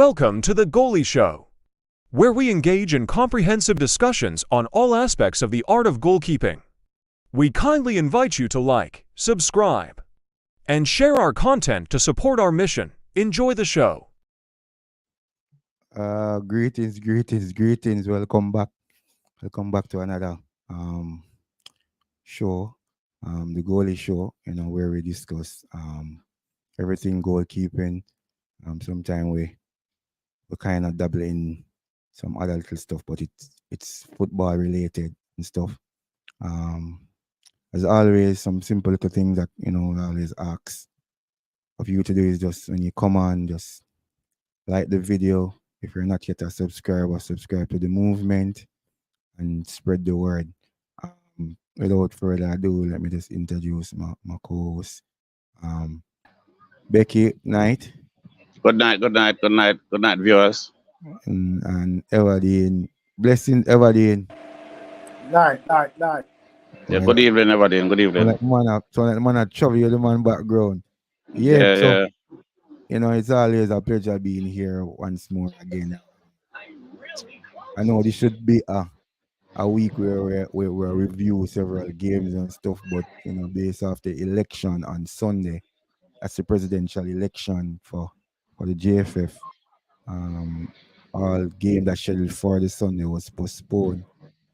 Welcome to the Goalie Show, where we engage in comprehensive discussions on all aspects of the art of goalkeeping. We kindly invite you to like, subscribe, and share our content to support our mission. Enjoy the show. Greetings. Welcome back. Welcome back to another show, the Goalie Show. Where we discuss everything goalkeeping. Sometimes we kind of dabble in some other little stuff, but it's football related and stuff. As always, some simple little things that I always ask of you to do is just when you come on, just like the video. If you're not yet a subscriber, subscribe to the movement and spread the word. Without further ado, let me just introduce my co-host. Becky, night. Good night, viewers. And Everdeen. Blessing, Everdeen. Night. Yeah, good evening, everybody. Good evening. So like man, trouble you the man background. Yeah. It's always a pleasure being here once more again. I know this should be a week where we review several games and stuff, but based off the election on Sunday, that's the presidential election for the JFF. All game that scheduled for the Sunday was postponed.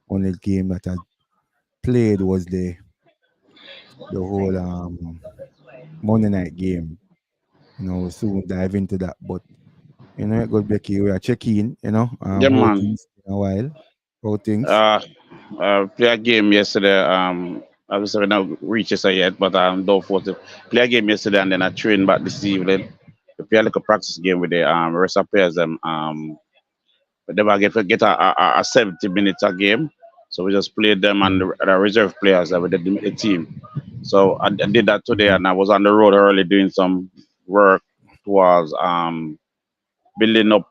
Only game that I played was the whole Monday night game. We'll soon dive into that, but good Becky, we are checking. Yeah, how man. things in a while. How things? Play a game yesterday. Obviously we not reached it yet, but don't force it. Play a game yesterday and then I trained back this evening. We play like a practice game with the rest of players. But never get a 70 minutes a game. So we just played them and the reserve players with the team. So I did that today, and I was on the road early doing some work towards building up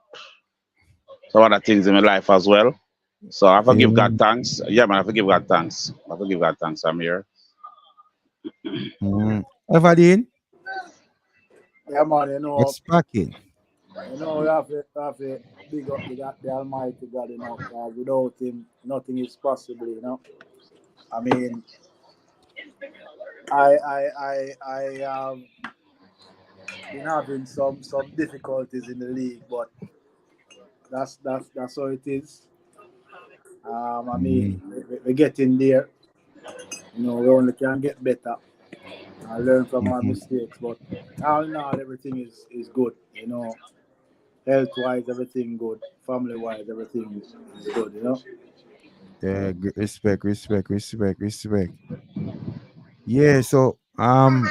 some other things in my life as well. So I forgive God thanks. Yeah, man, I forgive God thanks. I'm here. Everdeen? Yeah, man, What's packing? we have to big up the Almighty God, because without Him, nothing is possible, I mean, I have been having some difficulties in the league, but that's how it is. I mean, we're getting there. We only can get better. I learn from my mistakes, but all in all, everything is good. Health-wise, everything good. Family-wise, everything is good. Yeah, respect. Yeah, so as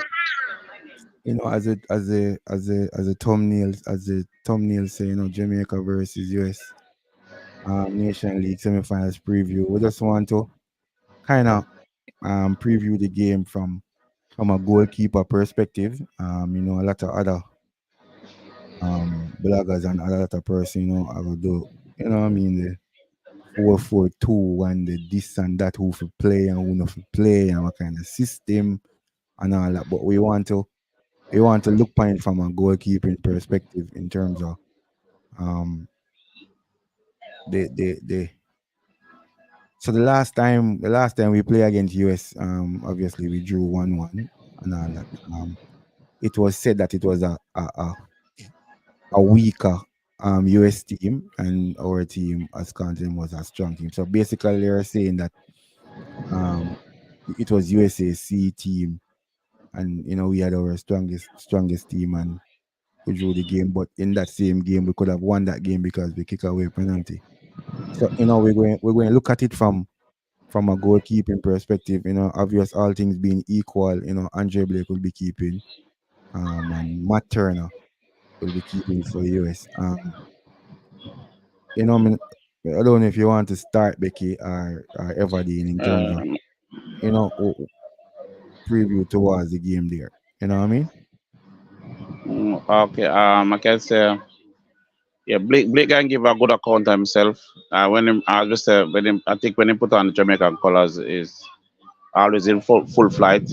a thumbnail say, Jamaica versus US Nation League semifinals preview. We just want to kind of preview the game from a goalkeeper perspective. A lot of other bloggers and other lot of person, I will do, the 4-4-2 and the this and that, who for play and who not for play and what kind of system and all that. But we want to look at it from a goalkeeping perspective in terms of so the last time we play against US, obviously we drew 1-1 and all that. It was said that it was a weaker US team, and our team as Continent was a strong team. So basically they're saying that it was USAC team, and we had our strongest team and we drew the game. But in that same game we could have won that game because we kick away penalty. So we're going to look at it from a goalkeeping perspective. Obvious, all things being equal, Andre Blake will be keeping, and Matt Turner will be keeping for US. I don't know if you want to start, Becky or Everdeen, in terms of preview towards the game there. You know what I mean? Okay. I can say, yeah, Blake can give a good account of himself. When him, I just I think when he put on the Jamaican colors, is always in full flight,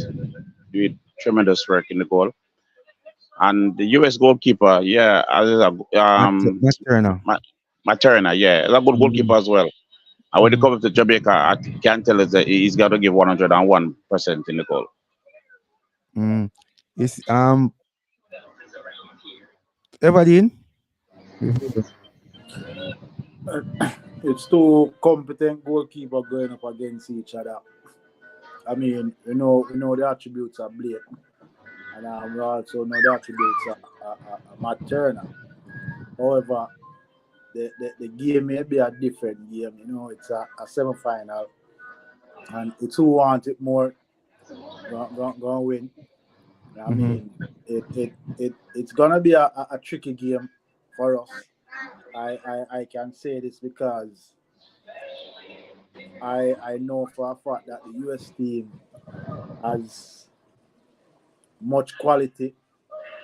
doing tremendous work in the goal. And the US goalkeeper, yeah, Matt Turner. Ma- Materna, yeah, is a good Mm-hmm. goalkeeper as well. And when it Mm-hmm. comes to Jamaica, I can tell us that he's got to give 101% in the goal. Mm. It's Everdeen. It's two competent goalkeeper going up against each other. I mean, we know the attributes of Blake, and we also know the attributes of Matt Turner. However, the game may be a different game. It's a semi-final, and it's who wants it more gonna win. I Mm-hmm. mean, it's gonna be a tricky game for us. I can say this because I know for a fact that the US team has much quality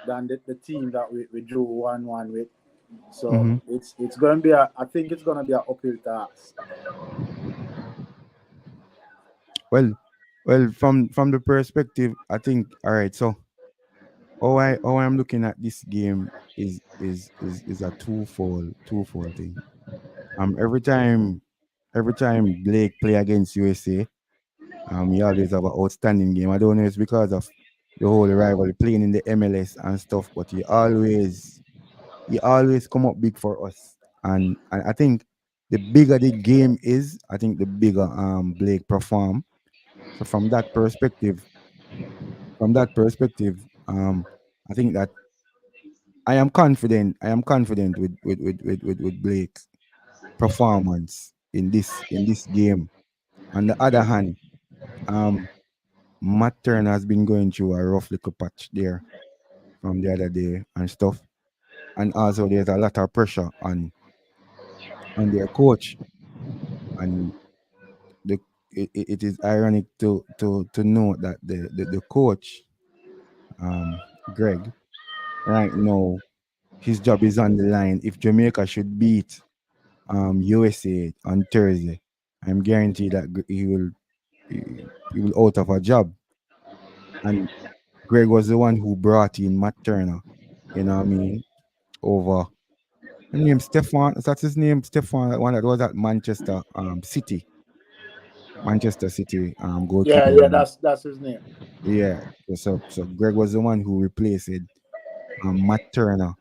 than the team that we drew 1-1 with. So Mm-hmm. it's gonna be I think it's gonna be an uphill task. Well, from the perspective, I think all right. So how I'm looking at this game is a twofold thing. Every time Blake play against USA, he always have an outstanding game. I don't know if it's because of the whole rivalry playing in the MLS and stuff, but he always come up big for us. And I think the bigger the game is, I think the bigger Blake perform. So from that perspective, I think that I am confident with Blake's performance in this game. On the other hand, um Matt Turner has been going through a rough little patch there from the other day and stuff. And also there's a lot of pressure on their coach. And the it is ironic to note that the coach, um Greg, right now his job is on the line. If Jamaica should beat USA on Thursday, I'm guaranteed that he will out of a job. And Greg was the one who brought in Matt Turner, you know what I mean, over the name Stefan. That's his name, Stefan, that one that was at Manchester City Yeah, goalkeeper. yeah, that's his name. Yeah. So Greg was the one who replaced Matt Turner.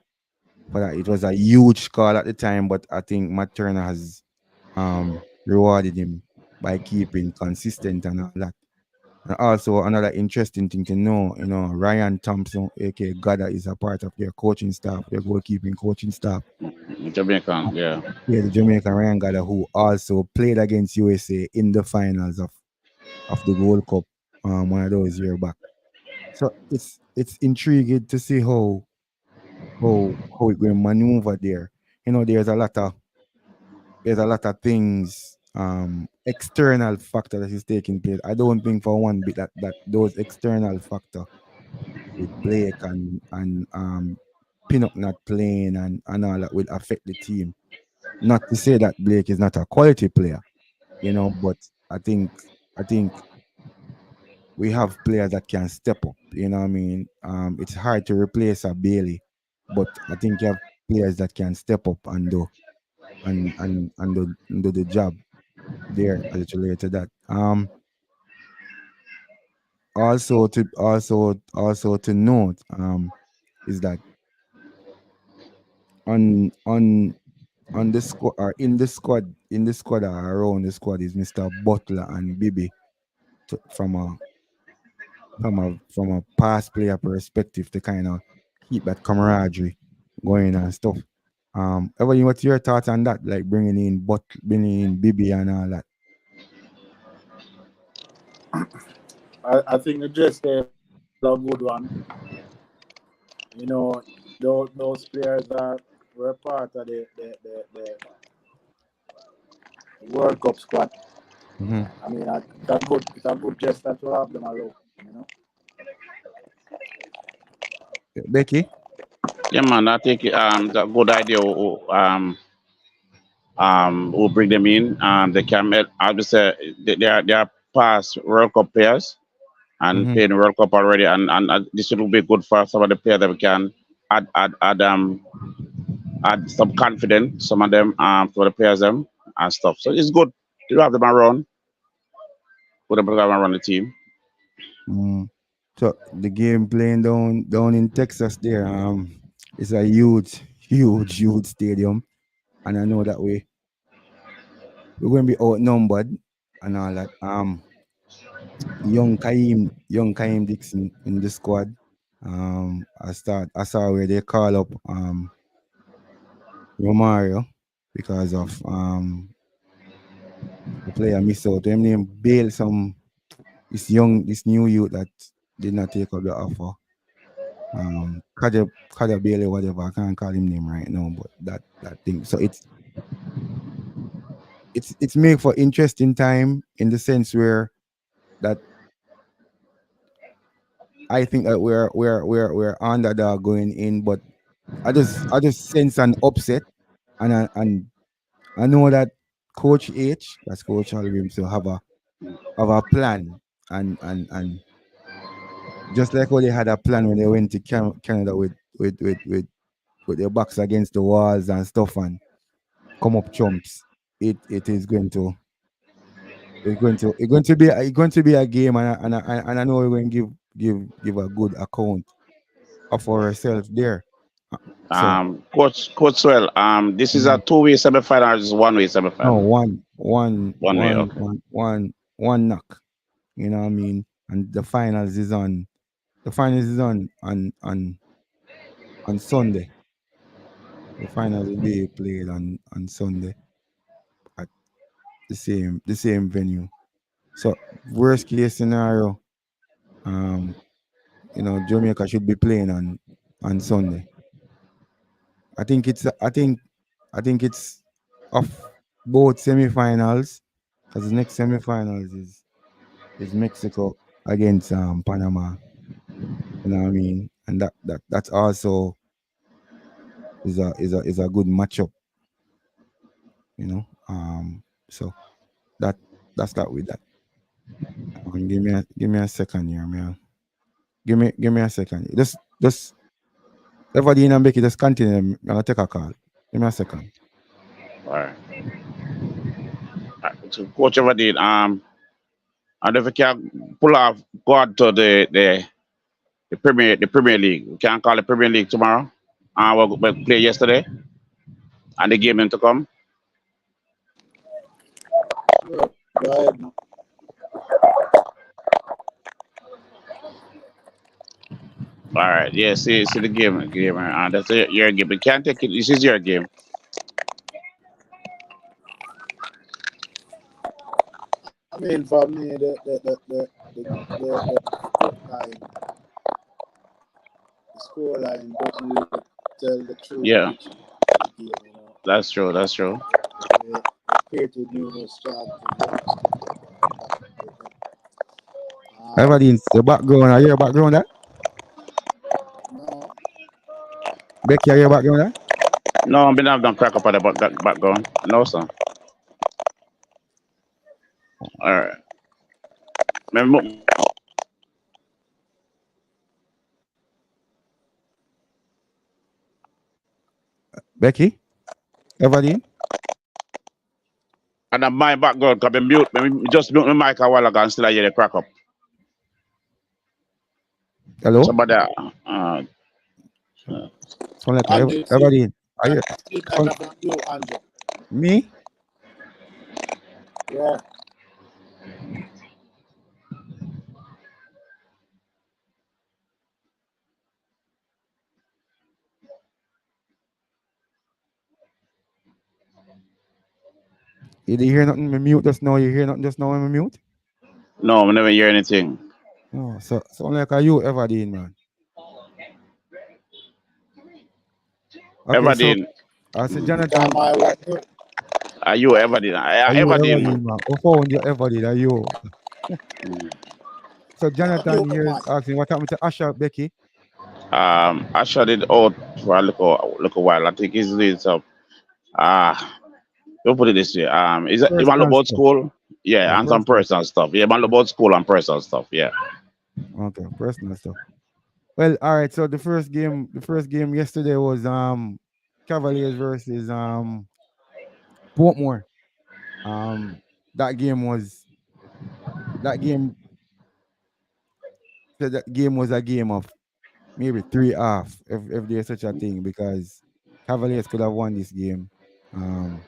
For that, it was a huge call at the time, but I think Matt Turner has rewarded him by keeping consistent and all that. And also another interesting thing to know, Ryan Thompson, aka Gada, is a part of their coaching staff, their goalkeeping coaching staff. Jamaican, yeah. Yeah, the Jamaican Ryan Gada, who also played against USA in the finals of the World Cup one of those years back. So it's intriguing to see how it will maneuver there. There's a lot of things, external factor that is taking place. I don't think for one bit that those external factor with Blake and Pinnock not playing and all that will affect the team. Not to say that Blake is not a quality player, but I think we have players that can step up. You know what I mean? It's hard to replace a Bailey, but I think you have players that can step up and do the job there as it relates to that. Also to note is that on on the squad or in the squad or around the squad is Mr. Butler and Bibi, from a past player perspective, to kind of keep that camaraderie going and stuff. Everybody, what's your thoughts on that? Like bringing in Bibi and all that. I think the JPL is a good one. You know, those players were part of the World Cup squad. Mm-hmm. I mean, it's a good gesture to have them around. Becky. Yeah, man, I think it's a good idea. Who bring them in. They can, I would say, they are past World Cup players, and Mm-hmm. playing World Cup already, and this will be good for some of the players that we can add some confidence, some of them for the players them and stuff. So it's good to have them around, put them around the team. Mm. So the game playing down in Texas there, it's a huge stadium, and I know that we're going to be outnumbered and all that. Young Kaim Dixon in the squad. I saw where they call up Romario because of the player miss out. Them name bail some this new youth that did not take up the offer. Kaja Bailey, whatever. I can't call him name right now, but that thing. So it's made for interesting time in the sense where that I think that we're underdog going in, but I just sense an upset, and I know that Coach H, that's Coach Alvin, so have a plan, and just like how they had a plan when they went to Canada with their backs against the walls and stuff and come up chumps. It is going to be a game, and I know we're going to give a good account of ourselves there. So Coach Swell, this is a mm, two-way semifinal, or just one-way no, semifinal? One way, okay. one knock. You know what I mean? And the finals is on Sunday. The finals will be played on Sunday at the same venue. So worst case scenario, um, Jamaica should be playing on Sunday. I think it's of both semifinals because the next semifinals is Mexico against Panama. You know what I mean? And that's also is a good matchup. So that that's that with that. Give me a second here, man. Give me a second. Just everybody and Becky just continue. I'm gonna take a call. Give me a second. All right. So Coach Everdeen, and if we can pull off, go out to the Premier League. We can call the Premier League tomorrow. We play yesterday, and the game to come. Go ahead. All right. Yeah. See the game. That's your game. We can't take it. This is your game. I mean, for me, the score line doesn't really tell the truth of Yeah. the game. That's true. That's true. They created numerous chances. Everybody in the background. I hear your background that? No, Becky, I hear your background that? No, I'm have done crack up at the background. No, sir. All right. Remember, Becky? Everybody in? and my background can be mute. Me just mute my mic a while ago and still I hear the crack up. Hello? Somebody, Sound like Andrew, see, everybody in. I hear see like sound, a from you, Andrew. me? Yeah, You didn't hear nothing? Me mute just now. You hear nothing just now when me mute? no, I never hear anything. No, so sound like you everybody in, man. Okay, so Everdeen, I said time Jonathan, I was are you Everdeen? are you Everdeen, everybody man. in, man? Who found you everybody? Are you? So Jonathan you, here is man. asking what happened to Asha Becky. I shut it out for a little while. I think he's doing some. Don't put it this way. Is it, you want to Personal about stuff. school? Yeah, and some Personal. personal stuff. Yeah, man, about school and personal stuff. Yeah. Okay, personal stuff. Well, all right. So the first game yesterday was Cavaliers versus Portmore. Um, that game was that game that game was a game of maybe 3 half, if there's such a thing, because Cavaliers could have won this game. Um,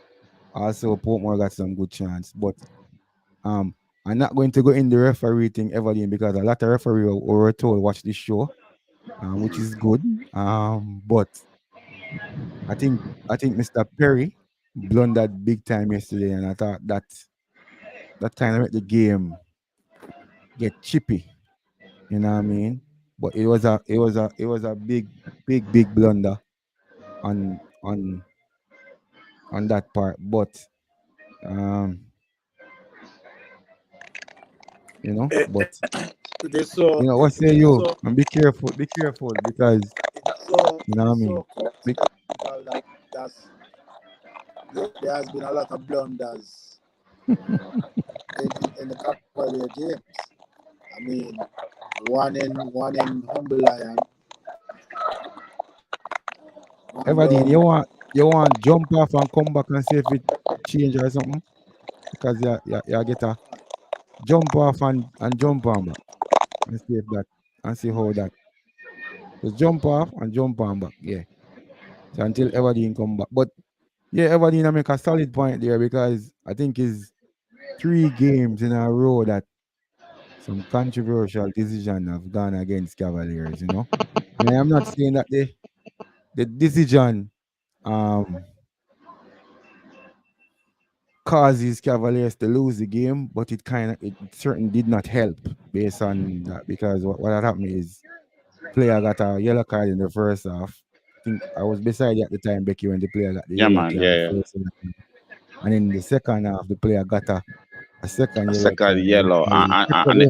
Also Portmore got some good chance, but um, I'm not going to go in the referee thing ever again, because a lot of referee were told watch this show, which is good. But I think Mr. Perry blundered big time yesterday, and I thought that kind of made the game get chippy. You know what I mean? But it was a big blunder on on on that part. But um, It, but it is so what it, say it is you? so And be careful, because you know it what I is so mean. Be, coincidental that there has been a lot of blunders in the Cavalier games. I mean, one in Humble Lion, one Everdeen, down. you want jump off and come back and see if it change or something, because you get a jump off and jump on back and see if that and see how that. Just jump off and jump on back. Yeah. So until Everdeen come back. But yeah, Everdeen I make a solid point there, because I think it's 3 games in a row that some controversial decision have gone against Cavaliers. And I am not saying that the decision um causes Cavaliers to lose the game, but it certainly did not help based on that, because what had happened is player got a yellow card in the first half. I think I was beside you at the time, Becky, when the player got the Yeah, yellow man. card Yeah, yeah. first, and in the second half the player got a second A yellow second card. yellow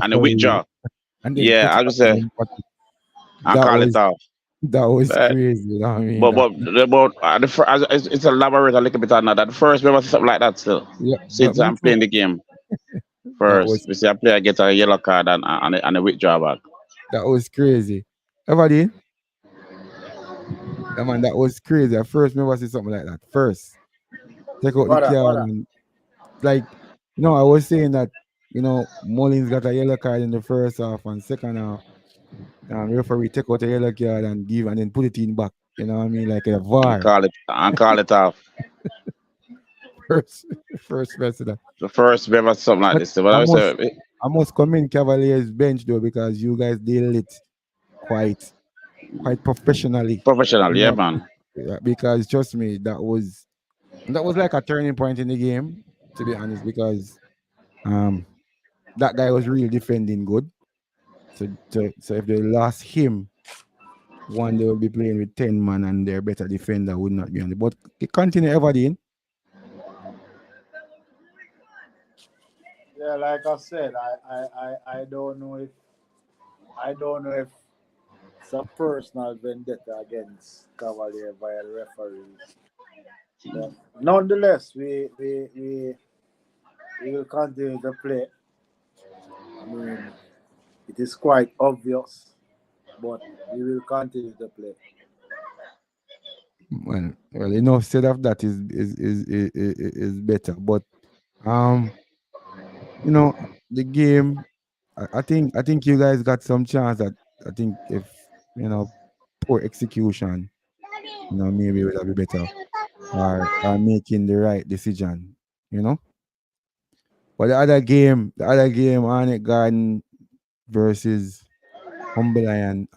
and the Referee, withdraw. and then Yeah, put it I back just say on. But and that call it was off. that was But crazy. You know what I mean? but but, but it's elaborate a little bit on that. That first we was something like that still. Yeah, but Since me I'm too. playing the game That first, was we see a player get a yellow card and a withdraw back. that was crazy. Everybody, yeah, man, that was crazy. At first, never see something like that. First, take out the Brother, card and like, I was saying that Mullins got a yellow card in the first half, and second half, referee take out a yellow card and give and then put it in back. You know what I mean? Like a VAR. And call it off. First, first president. The first we ever something like But this. But I I must, say I must commend Cavaliers bench though, because you guys deal it quite, quite professionally. professional, You yeah, know, man. yeah, because trust me, that was like a turning point in the game, to be honest, because um that guy was really defending good. So if they lost him, one they will be playing with 10 man, and their better defender would not be on the. But it continue Everdeen. yeah, like I said, I don't know if it's a personal vendetta against Cavalier via the referees. But nonetheless, we will continue to play. I mean, it is quite obvious, but we will continue to play. Well, enough said of that is better. But um, the game. I think you guys got some chance. That I think if poor execution, maybe it would be better, or making the right decision. You know. But the other game, Arnett Garden versus Humble Lion.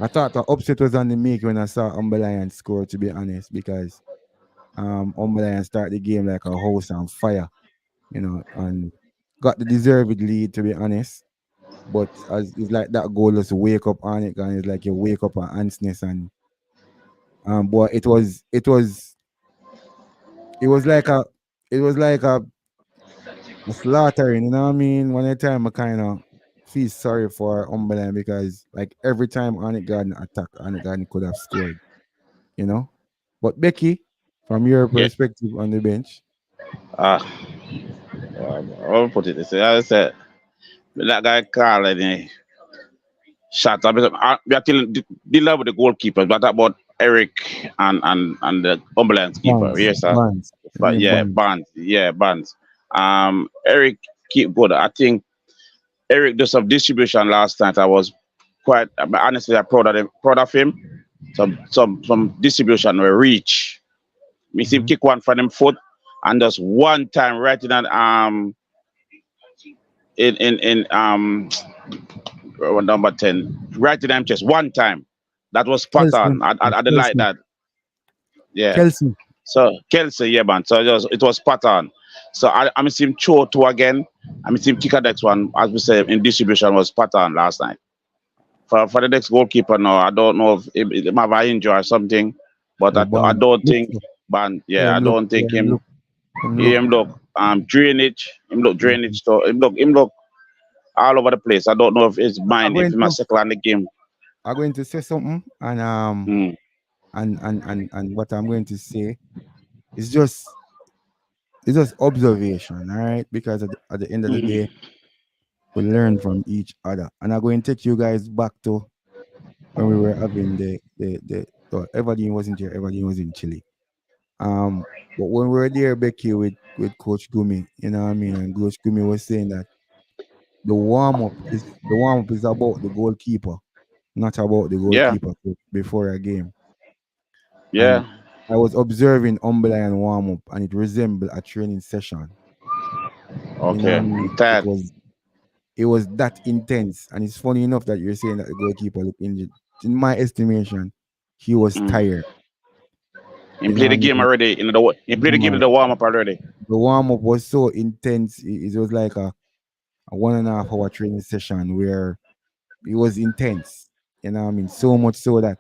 I thought the upset was on the make when I saw Humble Lion score. To be honest, because Humble Lion start the game like a house on fire, and got the deserved lead. To be honest, but as it's like that goal was to wake up on it, and it's like you wake up on Ansness, and boy, it was like a slaughtering. You know what I mean? One of the time I kind of feel sorry for Umberland, because like every time Onyx Garden attack, Onyx Garden could have scored. You know, but Becky, from your Yeah. perspective on the bench. Uh, I'll put it this way. As I said, That guy Carl and shot. We are still dealing with the goalkeepers, but about Eric and the ambulance keeper. Bonds, Yes, sir. bonds, his But name yeah, bonds. Barnes. Yeah, Barnes. Eric keep good. I think Eric did some distribution last night. I was quite honestly I'm proud of him. Some distribution were reach. Me see him Mm-hmm. kick one for them foot and just one time right in that in number 10 right in them chest one time. That was spot Kelsey, on. I didn't like Kelsey, that. Yeah. Kelsey. So Kelsey, yeah, man. So it was spot on. So I'm seeing him throw two again. I'm seeing him kick a next one, as we said, in distribution was spot on last night. For the next goalkeeper, no, I don't know if it might have an injury or something, but Oh, I bonds. don't Look, think, so. man, Yeah, yeah, I him look, don't yeah, think him. him look. Him look Mhm. drainage to him look all over the place. I don't know if it's I'm mine if going he must to, settle on the game. I'm going to say something, and Mm, and what I'm going to say is just observation, all right? Because at the end of the day, mm, we learn from each other, and I'm going to take you guys back to when we were having the Everdeen wasn't here. Everdeen was in Chile. But when we were there, Becky, with Coach Gumi, you know what I mean, and Coach Gumi was saying that the warm up is about the goalkeeper, not about the yeah, goalkeeper before a game. And yeah, I was observing Umberland warm up, and it resembled a training session. You know what okay. I mean? I'm It tired. was it was that intense, and it's funny enough that you're saying that the goalkeeper looked injured. In my estimation, he was Mm. tired. He You know played what the I game mean? already. He played the game in Man, the warm up already. the warm up was so intense. It was like a 1.5 hour training session where it was intense. You know what I mean? So much so that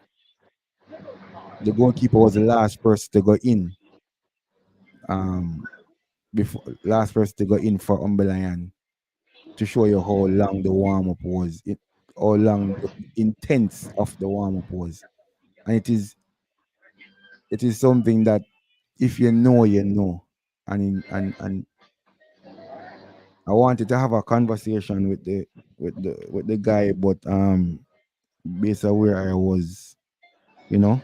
the goalkeeper was the last person to go in. Um, before last person to go in for Umberland to show you how long the warm up was, how long the intense of the warm up was, and it is something that if you know, you know, and I wanted to have a conversation with the guy, but based on where I was, you know,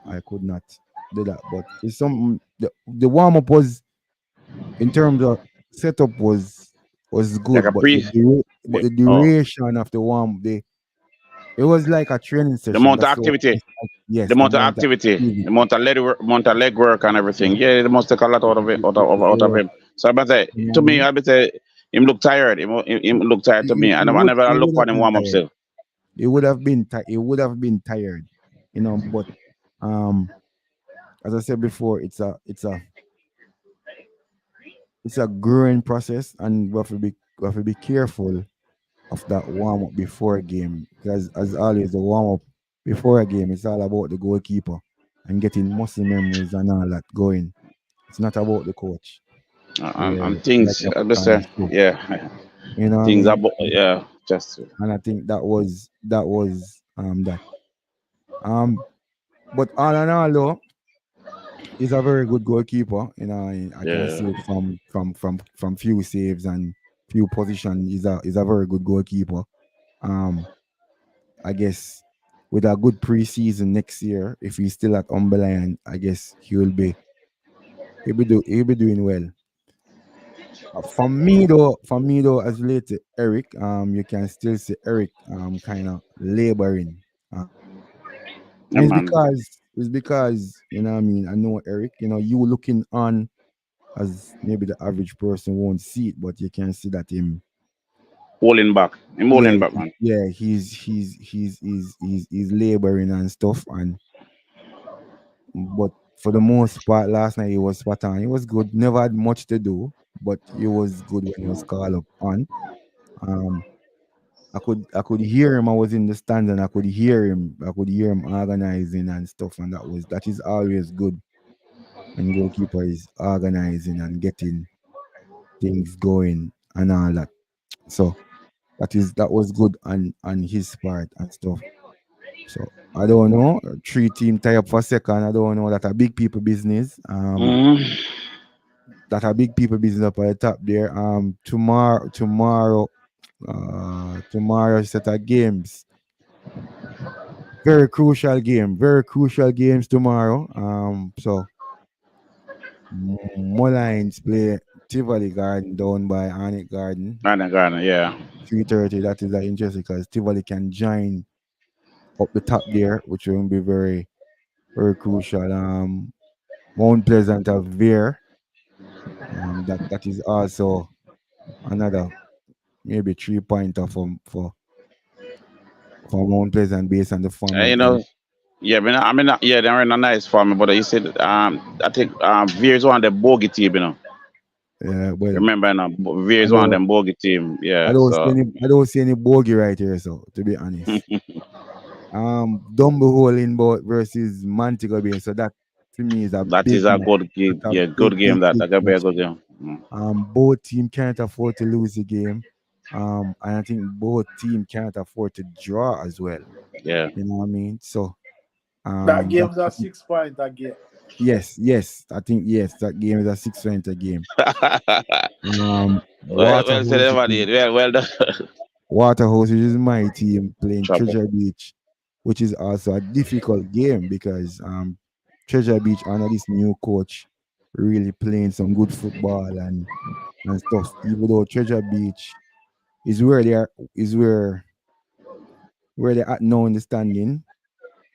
I could not do that. But it's something the warm up was in terms of setup was Like a good, but pre the oh duration of the warm the it was like a training the session. amount of That's so activity. The yes, the amount of amount of activity, activity. the amount of leg work and everything. Yeah, they must take a lot out of it, out of Yeah, him. So I say, you know what to I me, mean? I say him look tired. Him look tired to me. I never He look would for have him been warm up tired. still. He would have been tired, but um as I said before, it's a growing process, and we have to be careful of that warm up before a game, because as always the warm up before a game is all about the goalkeeper and getting muscle memories and all that going. It's not about the coach, And where like things, you I put just on a say, show. yeah, You know what I things mean? about, yeah, just And I think that was that. Um, but all in all, though, he's a very good goalkeeper. I can yeah. see it from few saves and few positions. He's a very good goalkeeper. Um, I guess with a good preseason next year, if he's still at Umberland, I guess he'll be doing well. For me though, as related to Eric, you can still see Eric kind of laboring. Yeah, And it's man. because you know what I mean. I know Eric. You looking on as maybe the average person won't see it, but you can see that him. Holding back. I'm Yeah, holding back, man. yeah, he's laboring and stuff, but for the most part, last night he was spot on. He was good. Never had much to do, but he was good when he was called up on. Um, I could hear him. I was in the stands and I could hear him. I could hear him organizing and stuff, and that is always good when goalkeeper is organizing and getting things going and all that. So that was good on his part and stuff. So I don't know. Three team tie up for second. I don't know that a big people business. Mm. That a big people business up at the top there. Tomorrow. tomorrow set of games. Very crucial games tomorrow. So Mullines play Tivoli Garden down by Arnett Garden. Garden, Garden, yeah. 3:30. That is interesting because Tivoli can join up the top there, which will be very, very crucial. Mount Pleasant have Veer. That is also another maybe 3 pointer for Mount Pleasant based on the You format. And know, yeah, yeah, they're in a nice form, but you said, I think Veer is one of the bogey team, you know. well, Remember, Veer I is one of don't them bogey team, I yeah. don't see So any I don't see any bogey right here. So to be honest, Dumble Hole in both versus Montego Bay. So that to me is a that big is a match. good game, That's a yeah, good game. That big that could be a match. good game. Mm, Both team can't afford to lose the game. And I think both team can't afford to draw as well. yeah. You know what I mean? So That that game's a 6 point again. yes, I think yes, that game is a 6 center game. Well said, everybody. Well done. Waterhouse is my team playing Trouble. Treasure Beach, which is also a difficult game because Treasure Beach under this new coach really playing some good football and stuff. Even though Treasure Beach is where they are is where they're at now in the standing,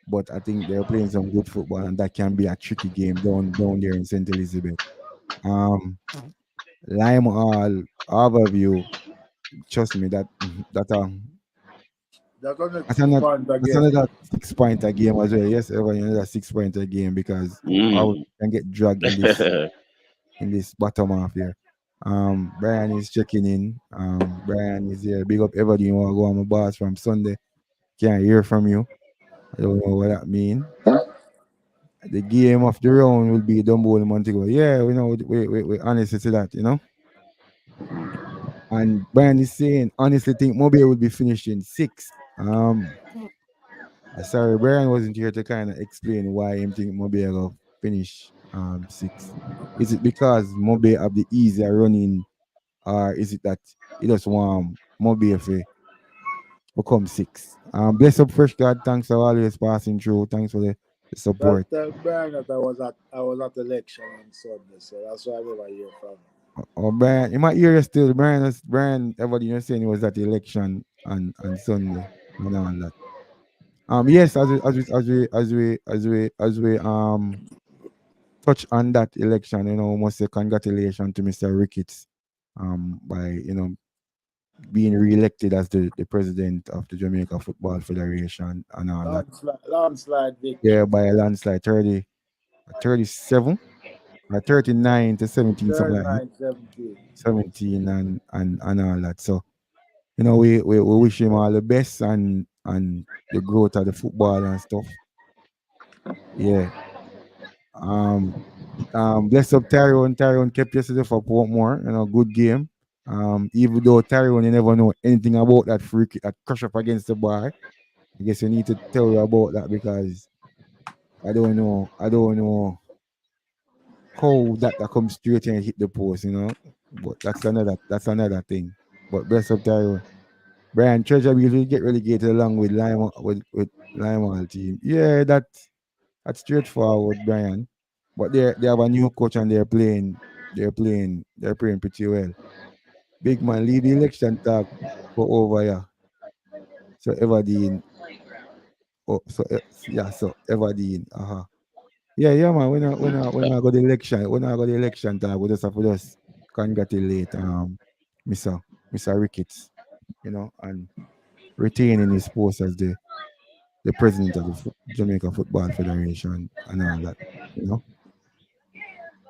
but I think they're playing some good football and that can be a tricky game down there in St. Elizabeth. Um Lime Hall, Overview, trust me that That's on the that's six another point that's again. another 6 pointer game as well. Yes, ever another 6 pointer game because I Mm. can get dragged in this bottom half here. Brian is checking in. Brian is here. Big up everybody. You want to go on my boss from Sunday. Can't hear from you. I don't know what that mean. The game of the round will be Dumbo and Montego. Yeah, we know we honestly see that, you know. And Brian is saying honestly think Mobile will be finishing sixth. Sorry, Brian wasn't here to kind of explain why him think Mobile will finish sixth. Is it because Mobile have the easier running, or is it that he just want Mobile to become sixth? Bless up Fresh God, thanks for always passing through. Thanks for the That support. Brian that I was at election on Sunday, so that's why I never hear from him. Oh, Brian, you might hear you still. Brian, everybody you saying he was at the election on Sunday and all that. Yes, as we touch on that election, must say congratulations to Mr. Ricketts, by being re-elected as the president of the Jamaica Football Federation and all that. Landslide Yeah, victory. by a landslide, 37 or 39 to 17, something like that. 39-17. 17 and all that. So we wish him all the best and the growth of the football and stuff. Yeah. Um Bless up Tyrone. Tyrone kept yesterday for Portmore, good game. Even though Tyrone you never know anything about that free kick that crush up against the bar. I guess I need to tell you about that because I don't know how that comes straight and hit the post. But that's another thing. But bless up Tyrone. Brian Treasure will get relegated along with Lima team. Yeah, that's straightforward, Brian. But they have a new coach and they're playing pretty well. Big man, lead the election talk for over here. So Everdeen, so Everdeen, yeah, man. When I go the election talk, we just have to just congratulate Mr. Mr. Ricketts, and retaining his post as the president of the Jamaica Football Federation and all that, you know.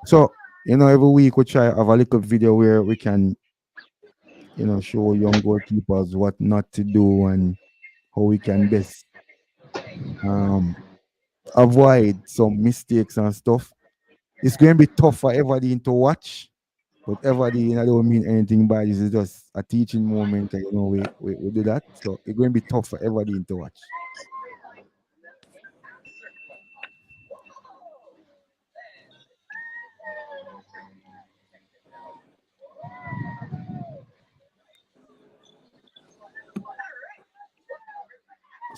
So, every week we try have a little video where we can, show young goalkeepers what not to do and how we can best um avoid some mistakes and stuff. It's going to be tough for everybody to watch, but everybody, I don't mean anything by this. It's just a teaching moment, and we do that. So it's going to be tough for everybody to watch.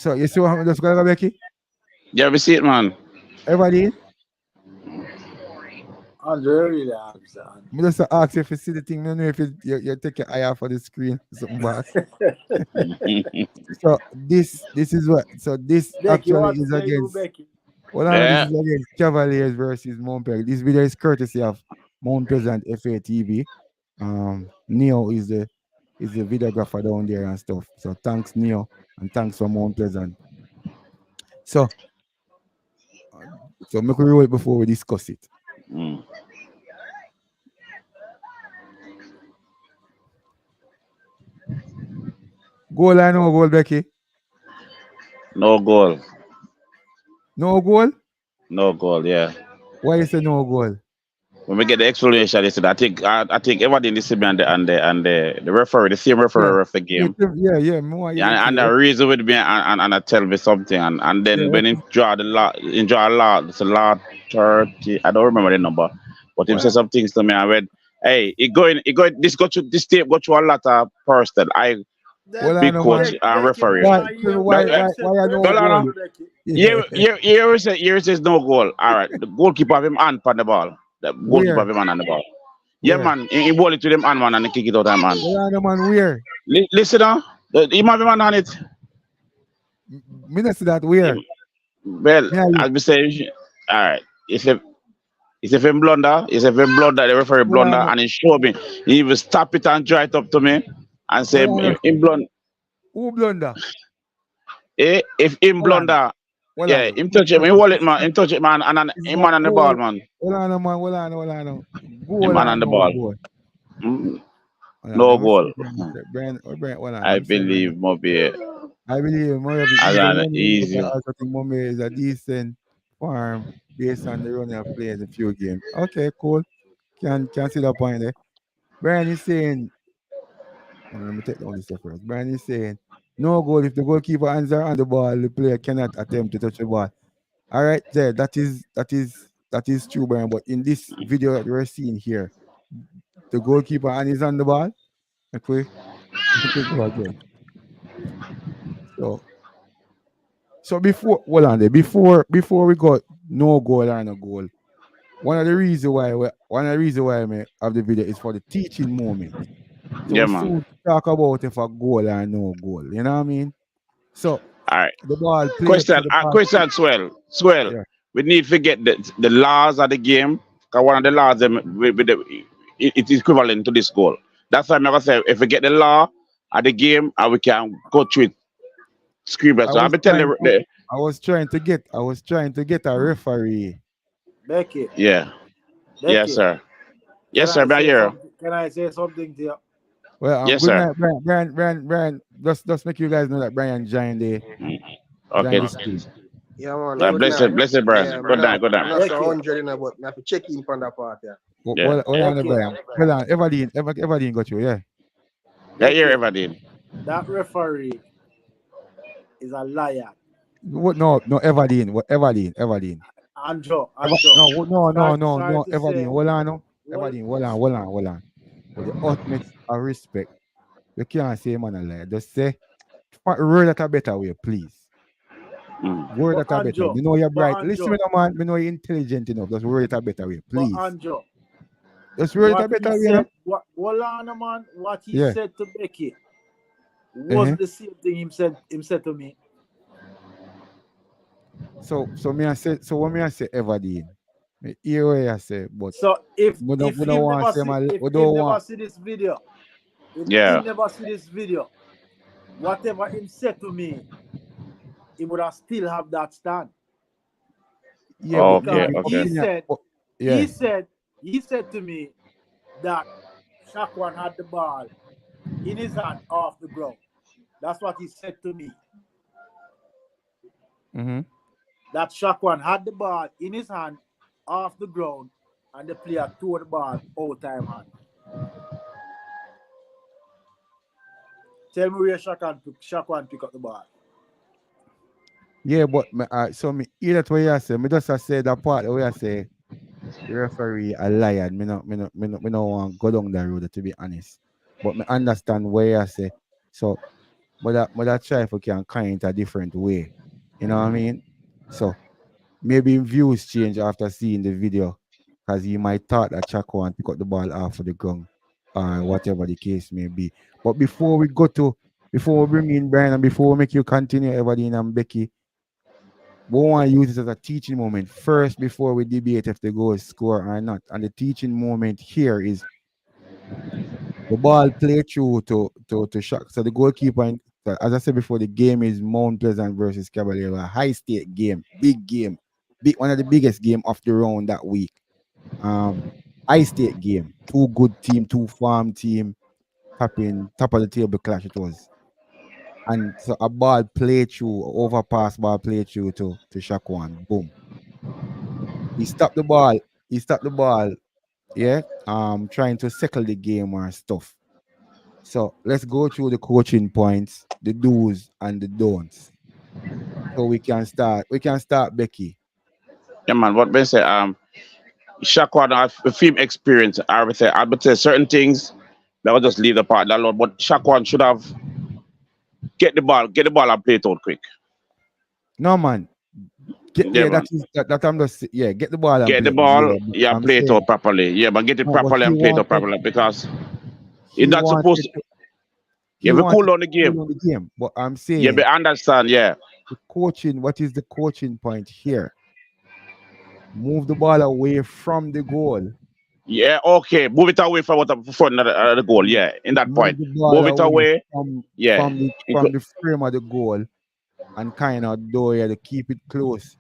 So you see what happened just go Becky? Yeah, we see it, man. Everybody, Andre really understand. me just ask you if you see the thing, I don't know if you take your eye off of the screen, something boss. So this is what so this Becky, you actually want to is say you, against Becky? well I know this Yeah. is against Cavaliers versus Mount Pleasant. This video is courtesy of Mount Pleasant FATV. Neo is the videographer down there and stuff. So thanks Neo and thanks for Mount Pleasant. So uh, so make we roll it before we discuss it. Mm. Goal or no goal, Becky? No goal. No goal? No goal. Yeah. Why you say no goal? When we get the explanation, yesterday, I think everybody in the city and the referee, the same Yeah. referee ref the game. Yeah. Me want you Yeah, to and clear. the reason with me and tell me something and Yeah, then when he draw the lot in draw a lot, it's a lot 30, I don't remember the number. But him say well, some things to me and went, hey, it going this tape go through a lot of person. I well, Then I big know, coach man. and Becky, me referee. Why? want Tell me hear No, what him said why I know no, no, goal? no. personally, Becky. Yeah. Here says no goal. All right. The goalkeeper have him hand on the ball. The goalkeeper Where? have him hand on the ball. Yeah, Where? man. He ball it to them hand, man, and he kick it out of man. Well, I know, man. Where? Listen now. He have him hand on it. Me not see that Yeah, where. well, Me and you. as we say, all right. If him blunder, the referee Well, I blunder, know. and he show me, he will stop it and draw it up to me and say, Well, I know. him blunder. Who blunder? If him Well, I know. blunder, Well, I yeah, know. him touch it, him wallet man, him touch it man, and Is him that man on the ball, goal? man. Well, I know, man. Well, I know. Well, I know. Him Goal man or on the no ball. goal? Mm, Well, I No know. I'm goal. saying, Brian, well, I know. I I'm saying, believe Mobi I believe more of it. as Either an running, but easy. I also think Mummy is a decent farm based on the running of players in few games. Okay, cool. Can see the point there. Brian is saying, let me take down this stuff first. Brian is saying, no goal if the goalkeeper hands are on the ball, the player cannot attempt to touch the ball. All right, there. That is true, Brian. But in this video that we're seeing here, the goalkeeper hand is on the ball. Okay, okay, go again. So so before hold on there, before we got no goal or no goal. One of the reason why I have the video is for the teaching moment. So Yeah, we man. soon talk about if a goal or no goal. You know what I mean? So All right. the ball played. So the ball Question, swell. yeah. We need to get the laws of the game. Cause one of the laws with it is equivalent to this goal. That's why I'm gonna say if we get the law of the game and we can go through it, scribble. I So I'll was be telling trying to the I was trying to get a referee. Becky, yeah, yes Becky, sir, can yes sir, I by say here, something? Can I say something to you? Well, yes good sir. night, Brian. Just make you guys know that Brian Mm. joined Okay. the screen. Yeah, man. Good Becky, night. Blessed, Brian. Yeah, Good night, good I'm night. not so Becky, 100 in but I have to check in from that part, yeah. Yeah, Well, on Becky, Brian. Well, on, Everdeen got you, yeah. yeah, here, Becky. everybody. That referee is a liar. What? No, Everdeen. Anjo. No, Sorry to Everdeen. say, Hold on, no. well, Everdeen, hold on. With the utmost of respect, you can't say man a lie. Just say, word that a better way, please. Mm. Word but that a better way. Anjo, You know you're but bright. Listen Anjo, me, no, man. You know you're intelligent enough. Just word it a better way, but please. Anjo, Just word it a what he better way, no? said, hold on, man, what he Yeah. said to Becky Uh-huh. wasn't the same thing him said to me. So when me I say Everdeen, me hear what I say, but So we don't want to say my if we him don't never want see this video, if Yeah. him never see this video, whatever him said to me, he would have still have that stand. yeah, but Okay, Because okay. yeah. he said to me that Shaqwan had the ball in his hand off the ground. That's what he said to me. Mm-hmm. That Shaqwan had the ball in his hand off the ground and the player threw the ball out time hand. Tell me where Shaqwan pick up the ball. Yeah, but so me hear that what you say. Me just a say that part where I say the referee a liar. Me not want go down the road to be honest. But me understand where you say. So but that try if we can kind it a different way. You know what I mean? So maybe views change after seeing the video, because you might thought that Chaco and pick up the ball off of the ground, or whatever the case may be. But before we bring in Brian and before we make you continue, Everdeen and Becky, we want to use it as a teaching moment first before we debate if the goal is score or not. And the teaching moment here is the ball play through to shock. So the goalkeeper, as I said before, the game is Mount Pleasant versus Caballero, a high stake game, big game, one of the biggest game of the round that week. High stake game, two good team, two farm team, tapping top of the table clash it was. And so a ball play through, overpass ball play through to Shaquan. Boom. He stopped the ball. He stopped the ball. Yeah. Trying to settle the game or stuff. So let's go through the coaching points, the do's and the don'ts. So we can start. We can start, Becky. Yeah, man. What Ben say? Shakwan have a film experience. I would say certain things that will just leave the part that lot. But Shakwan should have get the ball and play it out quick. No man. Yeah, That man. is that I'm just get the ball and Get play the it. ball, Yeah, but yeah, I'm play it saying out properly. Yeah, but get it no, but properly and play it out properly because it's he not supposed wanted to. to You he have to cool wanted down to the game. cool on the game. But I'm Yeah, saying but understand. Yeah, the coaching, what is the coaching point here? Move the ball away from the goal. yeah. Okay, move it away from what the front of the goal. Yeah, in that Move point, the ball move it away away. from Yeah, the frame of the goal and kind of do to keep it close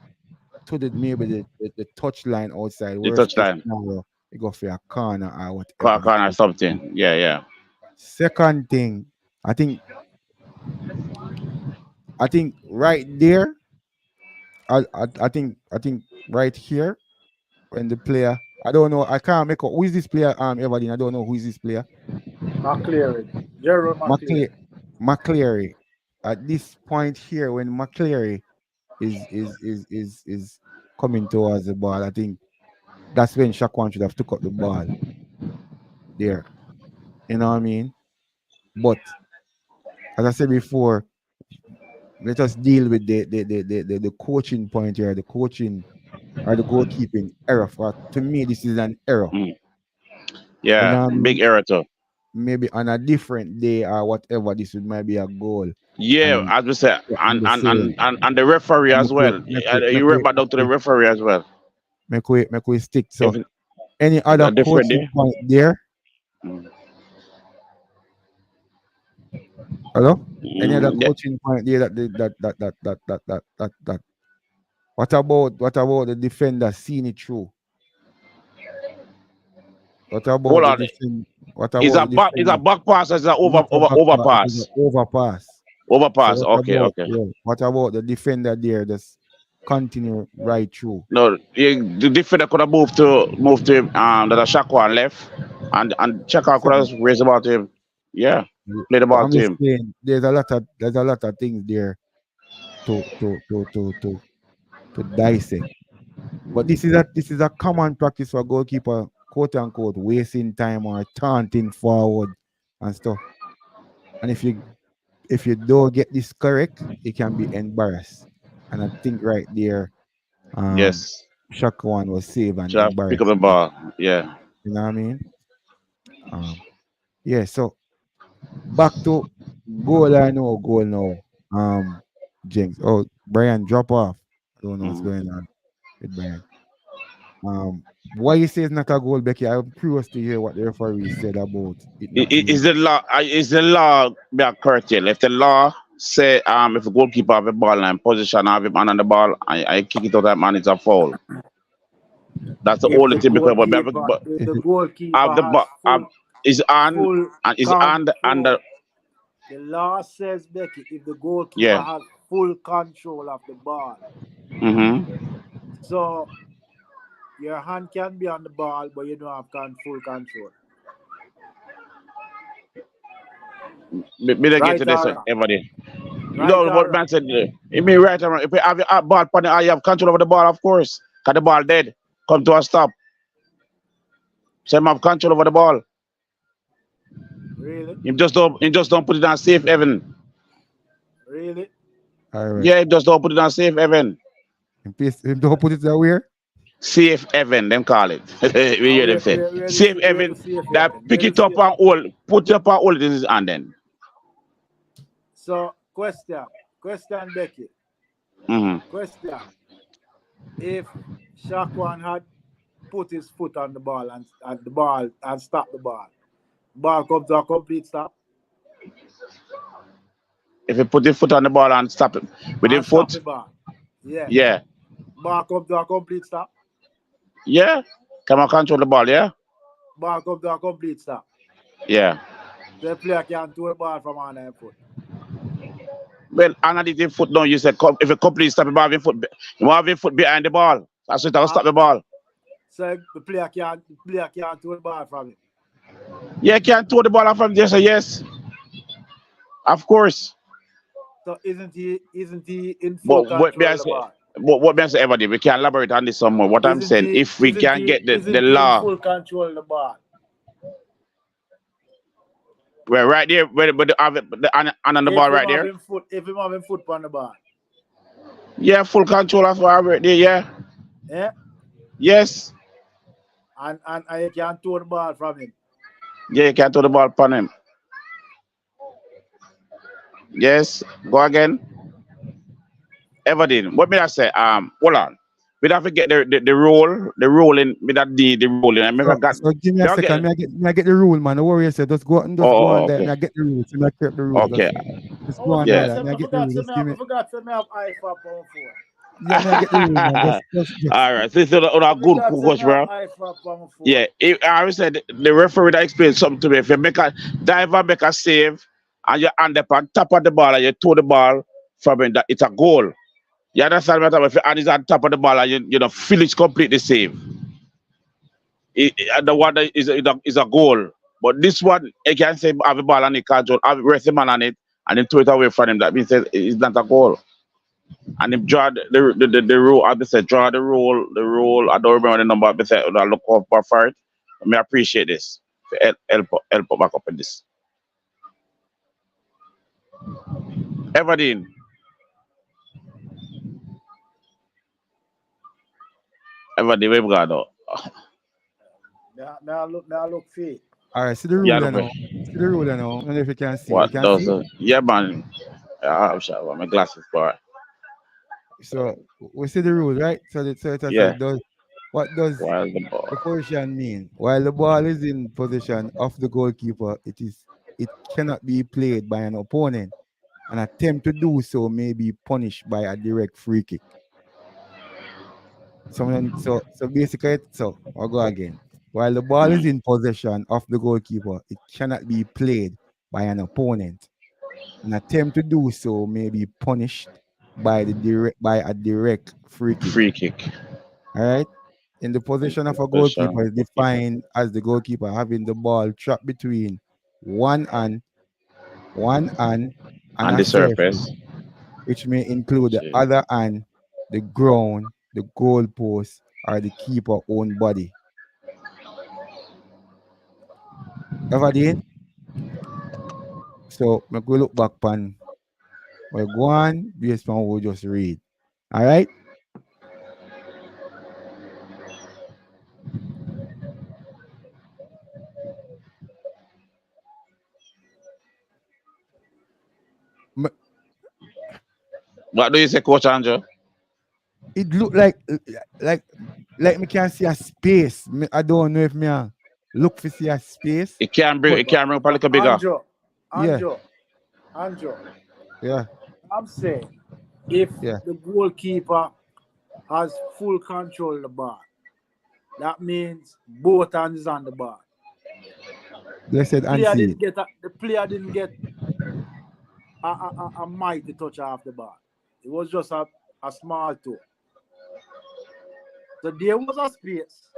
to the touch line outside. the Worst case touchline, scenario, you go for a corner or whatever the corner or case. something. Yeah, yeah. Second thing, I think right there, I think right here when the player, I don't know, I can't make out who is this player. Everybody, I don't know who is this player. McLaren. Gerald McLaren. McCleary. At this point here, when McCleary is coming towards the ball, I think that's when Shaquan should have took up the ball there. You know what I mean? But as I said before, let us deal with the coaching point here, the coaching or the goalkeeping error. For to me, this is an error. Mm. You Yeah, know what I big mean? error too. Maybe on a different day or whatever, this might be a goal. Yeah, And as we say, I'm and just and saying, and, and, and the referee as well. You refer back down to the referee as well. make we stick. If So any other a different coaching day. point there? Mm. Hello? Any other Yeah. coaching point there that what about the defender seeing it through? What about Hold the on. defend what Is about a the back? Is a defender? back pass? Or is a Not a back pass, it's an overpass? overpass. So Overpass. Okay. Okay. what about the defender there that's continue right through? No, the defender could have moved to that a Shakwa left, and Shakwa could have Some, just raised the ball to him. Yeah, play the so ball I'm to just him. saying there's a lot of things there to dissect. But this is a common practice for goalkeeper, quote unquote, wasting time or taunting forward and stuff. And if you don't get this correct, it can be embarrassed. And I think right there, um, Yes, Shakwan was saved and should have pick up embarrassed. the ball. Yeah. You know what I mean? Um, yeah. So back to goal now. James. Oh, Brian, drop off. I don't know what's Mm. going on with Brian. Why you say it's not a goal, Becky? I'm curious to hear what the referee said about it not Is being. the law? Is the law be a curtail? If the law say if a goalkeeper have a ball and position have him on the ball, I kick it out that man, it's a foul. That's the If only the thing because but if If the it, have goalkeeper the has is on full and is on control. the The law says, Becky, if the goalkeeper yeah. has full control of the ball. Mm-hmm. So your hand can be on the ball, but you don't have full control. Me they get Right to this or wrong? everybody. You Right know or what wrong? man said? It mean right around. If you have your ball on you have control over the ball, of course. Cause the ball dead. Come to a stop. So him have control over the ball. Really? Him just don't put it on safe, Evan. Really? All right. Yeah, just don't put it on safe heaven. In case don't put it where? Safe heaven, them call it. We And hear them say safe where the heaven. safe That happen? pick Where the it up safe? and hold, put it up and hold it in his hand then. So question, Becky. Hmm. Question: if Shaqwan had put his foot on the ball and stop the ball comes to a complete stop If you put your foot on the ball and stop it with your and stop foot, the ball. Yeah. yeah, Ball comes to a complete stop. yeah, come on, control the ball, yeah, Ball comes to a complete stop. yeah. The player can throw the ball from on their foot. Well, underneath your foot down, you said if you complete stop the ball, have your foot, you want to have your foot behind the ball. That's it. I'll Uh, stop the ball. so the player can throw the ball from him. Yeah, can't throw the ball off from there. So yes, of course. So isn't he in full But what me control I of the say, ball? what me I say ever did, we can elaborate on this some more. What I'm Isn't saying, he if we isn't can he get the isn't he in law, full control of the ball? we're right there, where the have the hand on the ball right there. If him having foot on the ball. Yeah, full control of our right there. Yeah, Yeah? yes, And you can throw the ball from him. yeah, you can throw the ball upon him. Yes, go again. Everything. What may I say? Hold on. We have to get the rolling, with that the rolling. I mean, I got, So give me a they second. get, Me I get the rule, man. The warrior said just go on there. okay, Me I get the rules. Me I create the rules. okay, Just go Oh, I on there. forgot yeah. to Me I I get the forgot rules. to Just give me. I forgot to have iPhone on phone. Yeah, me I get the rules, man. Just. All right. So it's a I good forgot to coach, have bro. iPhone on phone. Yeah, I always said the referee that explained something to me. If you make a diver make a save and you hand up on top of the ball and you throw the ball from it, that it's a goal. You understand what I'm saying? If your hand is on top of the ball and you know finish complete the save, the one that is a goal. But this one, I can say have a ball and he can't have rest the man on it and then throw it away from him. That means it's not a goal. And if draw the rule, as I said, draw the rule. I don't remember the number, but I said, I look up for it. I mean, I appreciate this. Help back up in this. Everything. Everything we've got though. Now look fake. All right. See the Yeah, rule, look, now. See the rule, now. I don't know if you can see. You what can does see. yeah man. I'm sure my glasses, boy. So we see the rule, right? So it Yeah. said does what does Where's the ball? the position mean? While the ball is in possession of the goalkeeper, it cannot be played by an opponent. An attempt to do so may be punished by a direct free kick. So basically, so I'll go again. While the ball is Mm. in possession of the goalkeeper, it cannot be played by an opponent. An attempt to do so may be punished by a direct free kick. Free kick. All right. In the position of a Pressure. goalkeeper is defined as the goalkeeper having the ball trapped between one hand, one hand and On a the surface, surface. which may include the Shit. other hand, the ground, the goalpost, or the keeper own body. Everything. So we go look back pan. We go on based on what we just read. All right. M- What do you say, Coach Andrew? It look like like me can see a space. I don't know if me look for see a space, but It can bring up a But little bigger. Andrew, yeah, Andrew, yeah, I'm saying if yeah. the goalkeeper has full control of the ball, that means both hands on the ball. Blessed and see it. The player didn't get a mighty touch off the ball. It was just a small toe. So there was a space.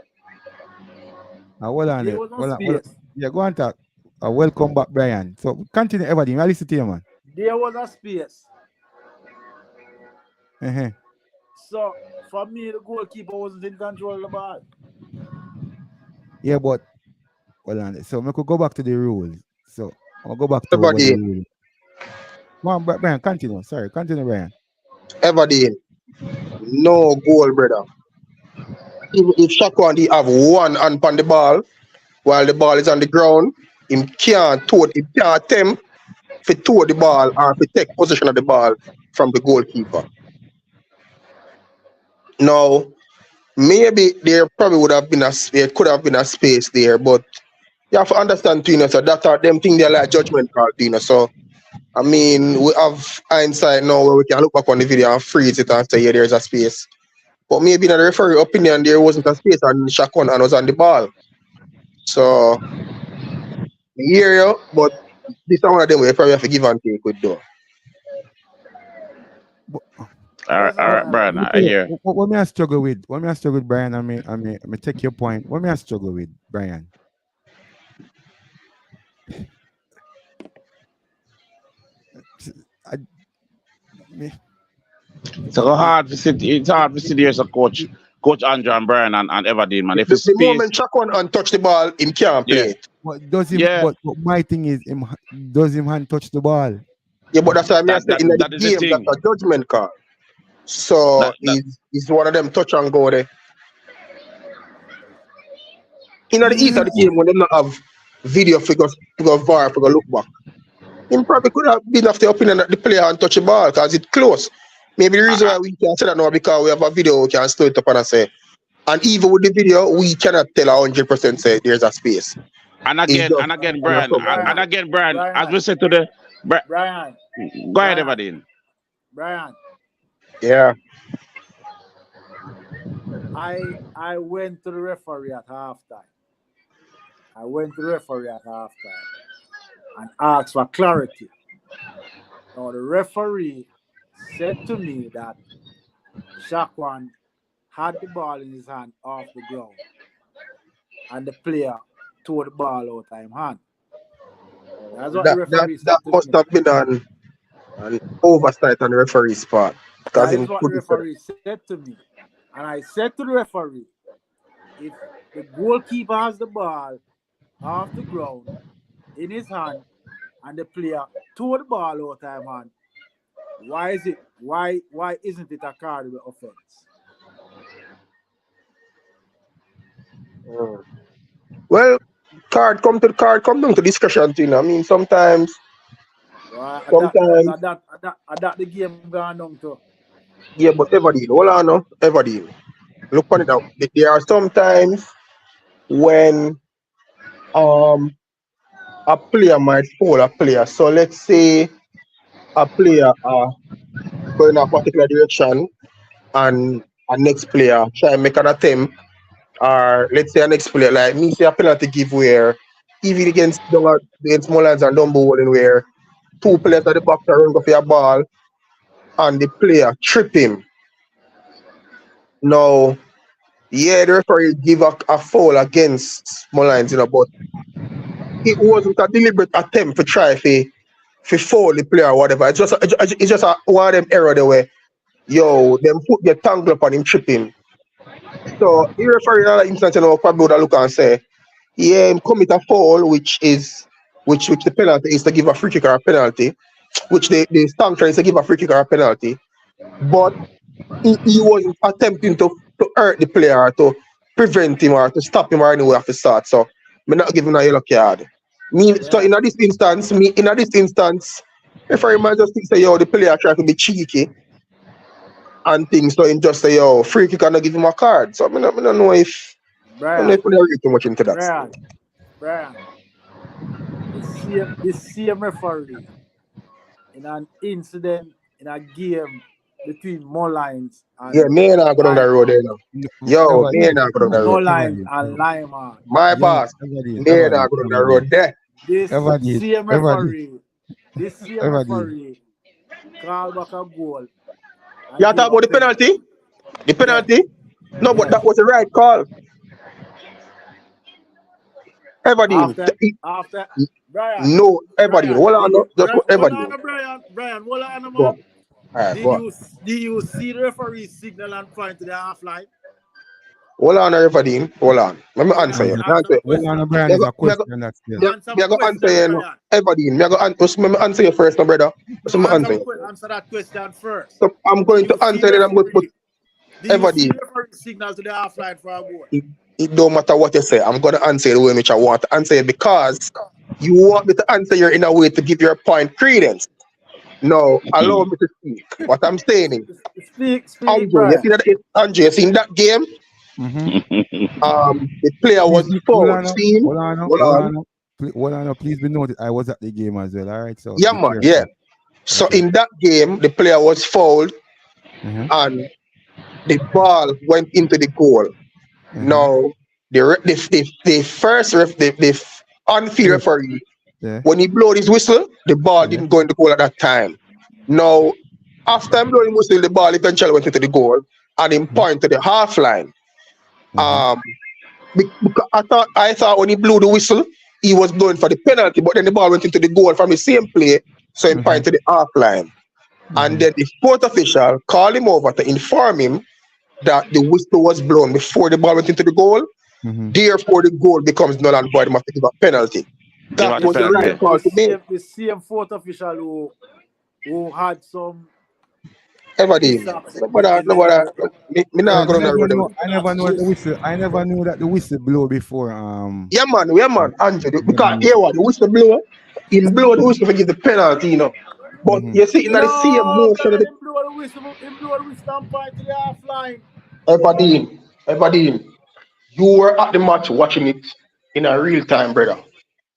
Hold on There there. was a Hold on. space. Yeah, go on talk. Welcome back, Brian. So continue everything. I listen to you, man. There was a space. Uh-huh. So for me, the goalkeeper wasn't in control of the ball. Yeah, but hold on. So we could go back to the rules. So I'll go back to what the Everybody, rule. Come on, Brian, continue. Sorry, continue, Brian. Everdeen, no goal, brother. If Shaquan he have one hand on the ball while the ball is on the ground, he can't attempt to toe the ball or to take possession of the ball from the goalkeeper. Now, maybe there probably would have been there could have been a space there, but you have to understand, Tina, so that are them thing they like judgment call, Tina. So I mean, we have hindsight now where we can look back on the video and freeze it and say, yeah, there's a space. But maybe in the referee opinion, there wasn't a space and Shakon and was on the ball. So, I hear you, but this is one of them we probably have to give and take with though. All right, Brian, I hear. What may I struggle with? What may I struggle with, Brian? I may take your point. What may I struggle with, Brian? It's hard to sit here as a coach Andrew and Brian and Everdeen, man. If it's The space, moment Shakon and touch the ball, him can't play it. What does him? Yeah. But my thing is, does him hand touch the ball? Yeah, but that's why I say in the that is the game, thing. that's a judgment call. So he's one of them touch and go there. In the heat of the game, when they not have video figures, VAR, for look back, he probably could have been of the opinion that the player and touch the ball because it's close. Maybe the reason why we can say that now because we have a video, we can slow it up and say, and even with the video, we cannot tell 100% say there's a space. And again, Brian, as we said to the Brian. Go ahead, Everdeen. Brian. Yeah. I went to the referee at halftime. And asked for clarity. Now the referee said to me that Shakwan had the ball in his hand off the ground and the player tore the ball out of his hand. That's what the referee said. That must have been an oversight on the referee's part. That is what the referee said to me. And I said to the referee, if the goalkeeper has the ball off the ground in his hand and the player tore the ball out of his hand, why isn't it a cardable offense? Well, card come down to discussion thing. I mean, sometimes that the game gone down to. Yeah, but Everdeen, hold on now, Everdeen. Look on it now. There are sometimes when a player might foul a player. So let's say a player going a particular direction and a next player try and make an attempt, or let's say a next player like me say a penalty give where even against Mullins and Dumbo where two players at the back are running for a ball and the player trip him. Now, yeah, the referee give a foul against Mullins, but it wasn't a deliberate attempt to try to foul the player or whatever. It's just a one of them error the way, them foot get tangled up and him tripping. So the referee in that instance, probably would look and say, yeah, him commit a foul, which the penalty is to give a free kick or a penalty, which the sanction is to give a free kick or a penalty, but he wasn't attempting to hurt the player or to prevent him or to stop him or anywhere of the start. So I'm not giving a yellow card. So in this instance, referee might just think say, the player try to be cheeky and things, so him just say, free kick and not give him a card. So I don't know if Brian, I'm not going to read too much into that. Brian, the same referee in an incident in a game between Mullins and me and I go down the road there now. Me and I go down the road. Mullins and Lyman. My boss, me and I go down the road there. This same referee called back a goal. You talk about the penalty? The penalty? Yeah. No, but that was the right call. Everdeen. After Brian. No, Everdeen. Hold on, Everdeen. Brian, hold on, man. Right, did you see the referee signal and point to the half line? Hold on, everybody. Hold on. Let me Yeah, answer you. answer the Well, question. Brian, Me is go, a me go, question that's still. me, Answer me my go answer question, you. Brian. Everybody, let me answer you first, my brother. No, So me answer you. answer that question first. So I'm Do going to you see answer it. I'm going to put referee? Do you see everybody. referee signal to the half line for a goal? It don't matter what you say. I'm going to answer it the way which I want to answer it because you want me to answer you in a way to give your point credence. No, allow me to speak. What I'm saying is, Speak, Andrew, you Brian. see that? Andrew, you seen that game? Mm-hmm. The player was Please, hold fouled. on, now, Seen? hold on, now, Hold hold on. on, now. Hold on, now. Please be noted. I was at the game as well. All right, so Yeah, be man. Yeah. careful. So Okay. in that game, the player was fouled Uh-huh. and the ball went into the goal. Uh-huh. Now, the first on-field Yeah. referee, Yeah. when he blowed his whistle, the ball Yeah. didn't go in the goal at that time. Now, after him blowing whistle, the ball eventually went into the goal and him Uh-huh. point to the half line. Uh-huh. Um, because I thought when he blew the whistle, he was blowing for the penalty, but then the ball went into the goal from the same play, so he Uh-huh. pointed to the half line. And Uh-huh. then the sport official called him over to inform him that the whistle was blown before the ball went into the goal. Uh-huh. Therefore, the goal becomes null and void. He must give a penalty. Give That out the was the right penalty. call to make. The same fourth official who had some Everybody, mishaps nobody, in nobody, the me Well, not I going to never with them. know. I never know that the whistle. I never knew that the whistle blow before. Yeah, man, Andrew. I never Because knew. here what the whistle blower, him blow the whistle to give the penalty, you know. But Mm-hmm. you see, in the same No, motion of Brian, the him blew the whistle and point to the half line. everybody, you were at the match watching it in a real time, brother.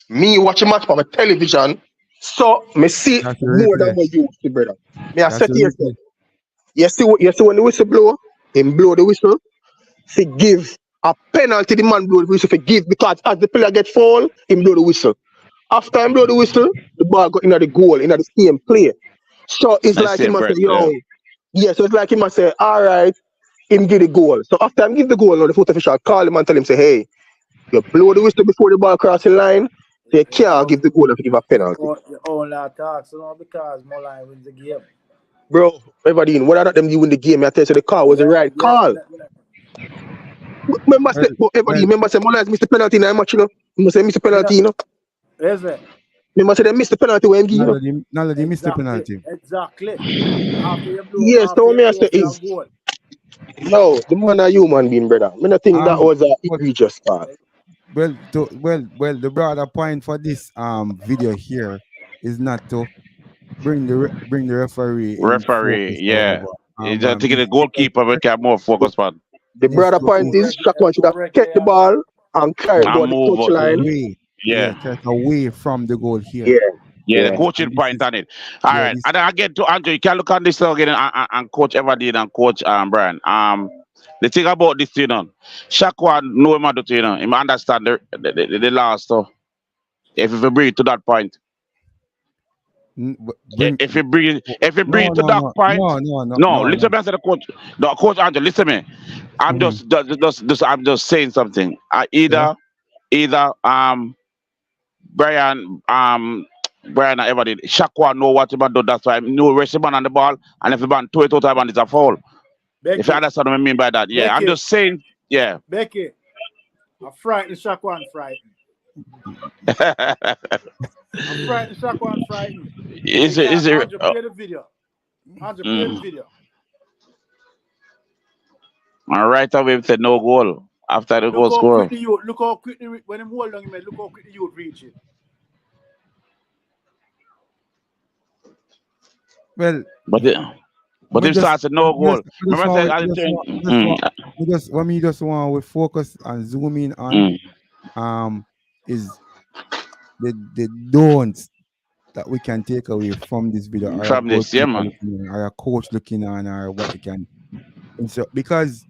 Me watching match on my television, so me see That's a more than replay. what you see, brother. Me I That's said a to yourself, replay. you see when the whistle blow, him blow the whistle, he give a penalty the man blow the whistle for give because as the player get foul, him blow the whistle. After him blow the whistle, the ball go into the goal, in the same play. So it's Nice like he same must say, breath, yeah. yo, yeah, so it's like he must say, all right, him give the goal. So after him give the goal, now the foot official call him and tell him, say, hey, you blow the whistle before the ball cross the line, so you can't give the goal and give a penalty. You only attack, so not because Moline wins the game. Bro, everybody, whether or not them you win the game, I tell you the call was the right call. Remember Well, say, but everybody, well, remember say Mola missed the penalty in that match, you know. Remember say missed the Yeah, penalty, you know. is it? Remember say they missed the penalty when he give, you know. not that he missed the Exactly, penalty. exactly. Yes, After so you me I blow say for a is goal. no, the man a human being, brother. Me not think that was a But egregious call. well, the broader point for this video here is not to bring the referee in Referee, focus or yeah. whatever. It's just to get Is the goalkeeper we can more focus on The is brother to point is Shakwan should have kept the Correctly, ball and carried um and toward the move touch out. line. away, Yeah. away from the goal Yeah, here. Yeah, the yeah. coaching And this point is on it. All yeah, right. this And then I get to Andrew. You can look at this again and coach Everdeen and coach Brian. The thing about this, you know, Shakwan know him do, you know, him understand the last. So if we bring it to that point, bring if we bring no it to that point, no, no. listen me to the coach. No, coach Andrew, listen me. I'm Mm-hmm. just I'm just saying something. Yeah. Either Brian Brian and everybody Shakwa know what he do. That's why no rest him on the ball, and if he ban two it out time and it's a foul. If you Becky, understand what I mean by that, yeah. I'm Becky, just saying, yeah. Becky. I'm frightened, Shakwan frightened. I'm frightened, Shakwan frightened. Is Because it Andrew, play the video. Andrew, play the mm. video. And right away we said no goal after the Look goal how score. quickly you look how quickly when him hold on him, look how quickly you reach it. Well, But we if just starts no we just goal. we just Remember I want said at the turn. we just want we just when we just want we focus and zoom in on Mm. is the don'ts that we can take away from this video, or a From this, yeah, goalkeeper man. looking on, or a coach looking on, or what they can insert. Because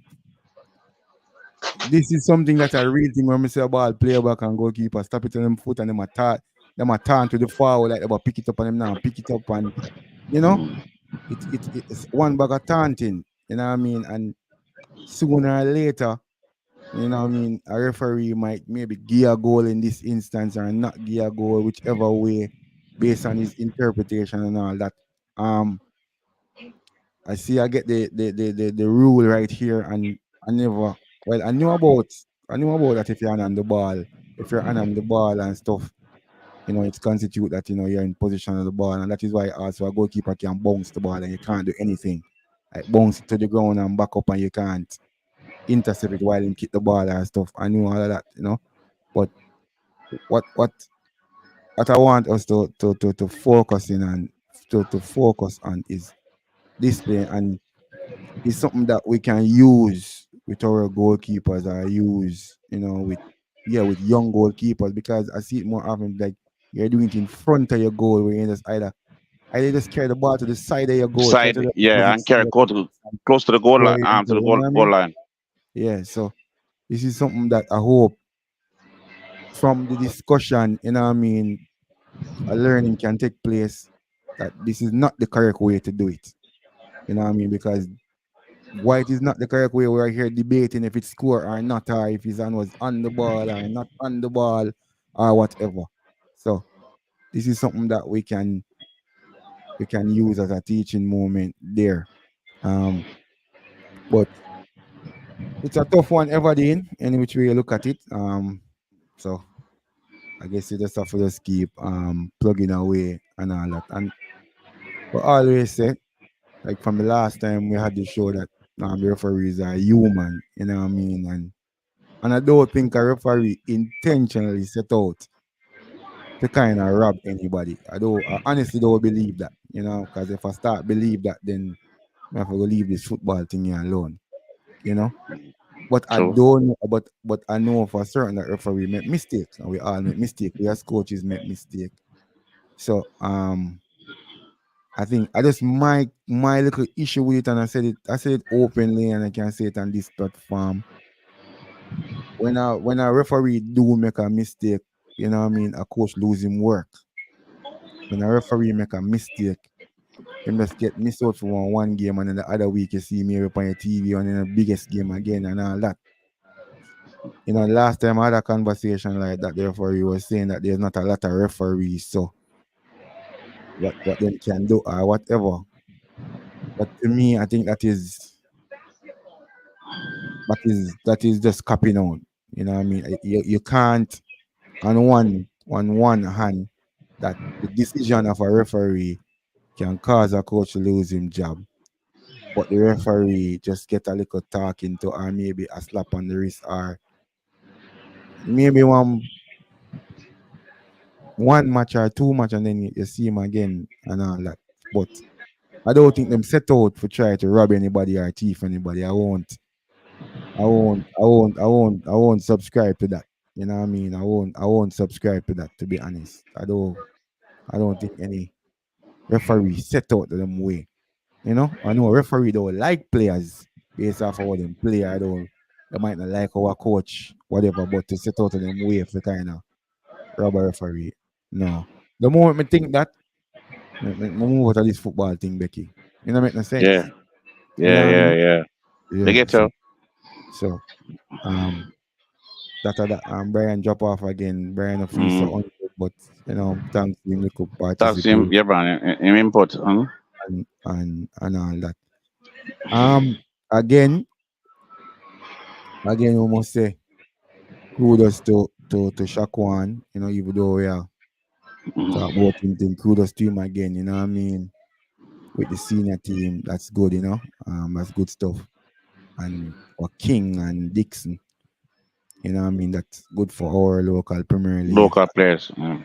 this is something that I really think when we say about player back and goalkeeper, stop it on them foot and them a turn to the forward like they about pick it up and them now pick it up and you know it's one bag of taunting, you know what I mean? And sooner or later, you know what I mean, a referee might maybe give a goal in this instance or not give a goal, whichever way, based on his interpretation and all that. I see I get the rule right here, and I never well, I knew about that if you're on the ball, if you're on the ball and stuff, it's constitute that you're in position of the ball, and that is why also a goalkeeper can bounce the ball and you can't do anything, like bounce it to the ground and back up and you can't intercept it while him kick the ball and stuff. I knew all of that. But what what what I want us to focus in and to focus on is display, and it's something that we can use with our goalkeepers or use, with young goalkeepers, because I see it more often like you're doing it in front of your goal where you just either just carry the ball to the side of your goal, try to Side, just yeah, visit and carry center and close to the goal pour line, it into, to the you know goal what I goal mean? line. Yeah, so this is something that I hope from the discussion, a learning can take place, that this is not the correct way to do it. You know what I mean? Because why it is not the correct way, we're here debating if it's score or not, or if his hand was on the ball or not on the ball or whatever. So this is something that we can use as a teaching moment there. But it's a tough one ever in any which way you look at it. So I guess you just have to just keep plugging away and all that. And but always say, like from the last time we had the show, that the referees are human, you know what I mean? And I don't think a referee intentionally set out to kind of rob anybody. I honestly don't believe that, because if I start believe that, then I have to leave this football thing here alone, you know. But I So don't know, but I know for certain that referee make mistakes, and we all make mistakes. We as coaches make mistakes. So I think I just my little issue with it, and I said it openly, and I can say it on this platform. When a referee do make a mistake, a coach lose him work. When a referee make a mistake, him just get missed out for one game, and then the other week you see me up on your TV and in the biggest game again and all that. Last time I had a conversation like that, the referee was saying that there's not a lot of referees, so what them can do or whatever. But to me, I think that is just copying out. You know what I mean? You can't on one hand that the decision of a referee can cause a coach to lose his job, but the referee just get a little talking to, or maybe a slap on the wrist, or maybe one match or two match, and then you see him again and all that. But I don't think them set out for try to rob anybody or thief anybody. I won't subscribe to that. You know what I mean? I won't subscribe to that, to be honest. I don't think any referee set out to them way. I know a referee don't like players based off of what them play. They might not like our coach, whatever, but to set out to them way for kind of rob a referee. No. The moment me think that, me move out of this football thing, Becky. Make no yeah, sense. You know yeah, what I yeah, mean? yeah. They Yeah. get So you. so um that Brian drop off again. Brian a feel so Mm. ungood, but thanks to him he could That's him. participate Yeah, man. Him input. Huh? and all that. Um again, we must say kudos to Shakwan, even though we are talk Mm. about him, kudos to him again, you know what I mean? With the senior team, that's good, that's good stuff. And for King and Dixon, what I mean, that's good for our local Premier League, Local players. Mm.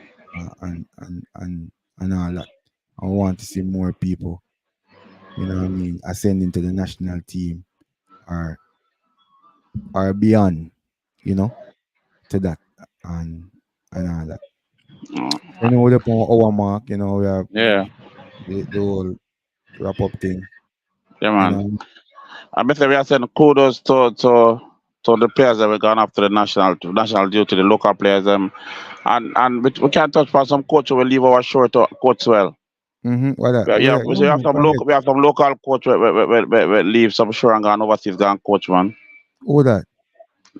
and all that. I want to see more people, what I mean, ascending to the national team, or beyond, you know, to that, and all that. Mm. We're up on our mark, we have Yeah, the whole wrap up thing, yeah, you man. know. I bet we are saying kudos to the players that were gone after the national duty, the local players. And we can't touch upon some coach who will leave our shore to coach well. What that? Yeah, Yeah, we have man, some go ahead. local coach will leave some sure and gone overseas gone coach man. All that.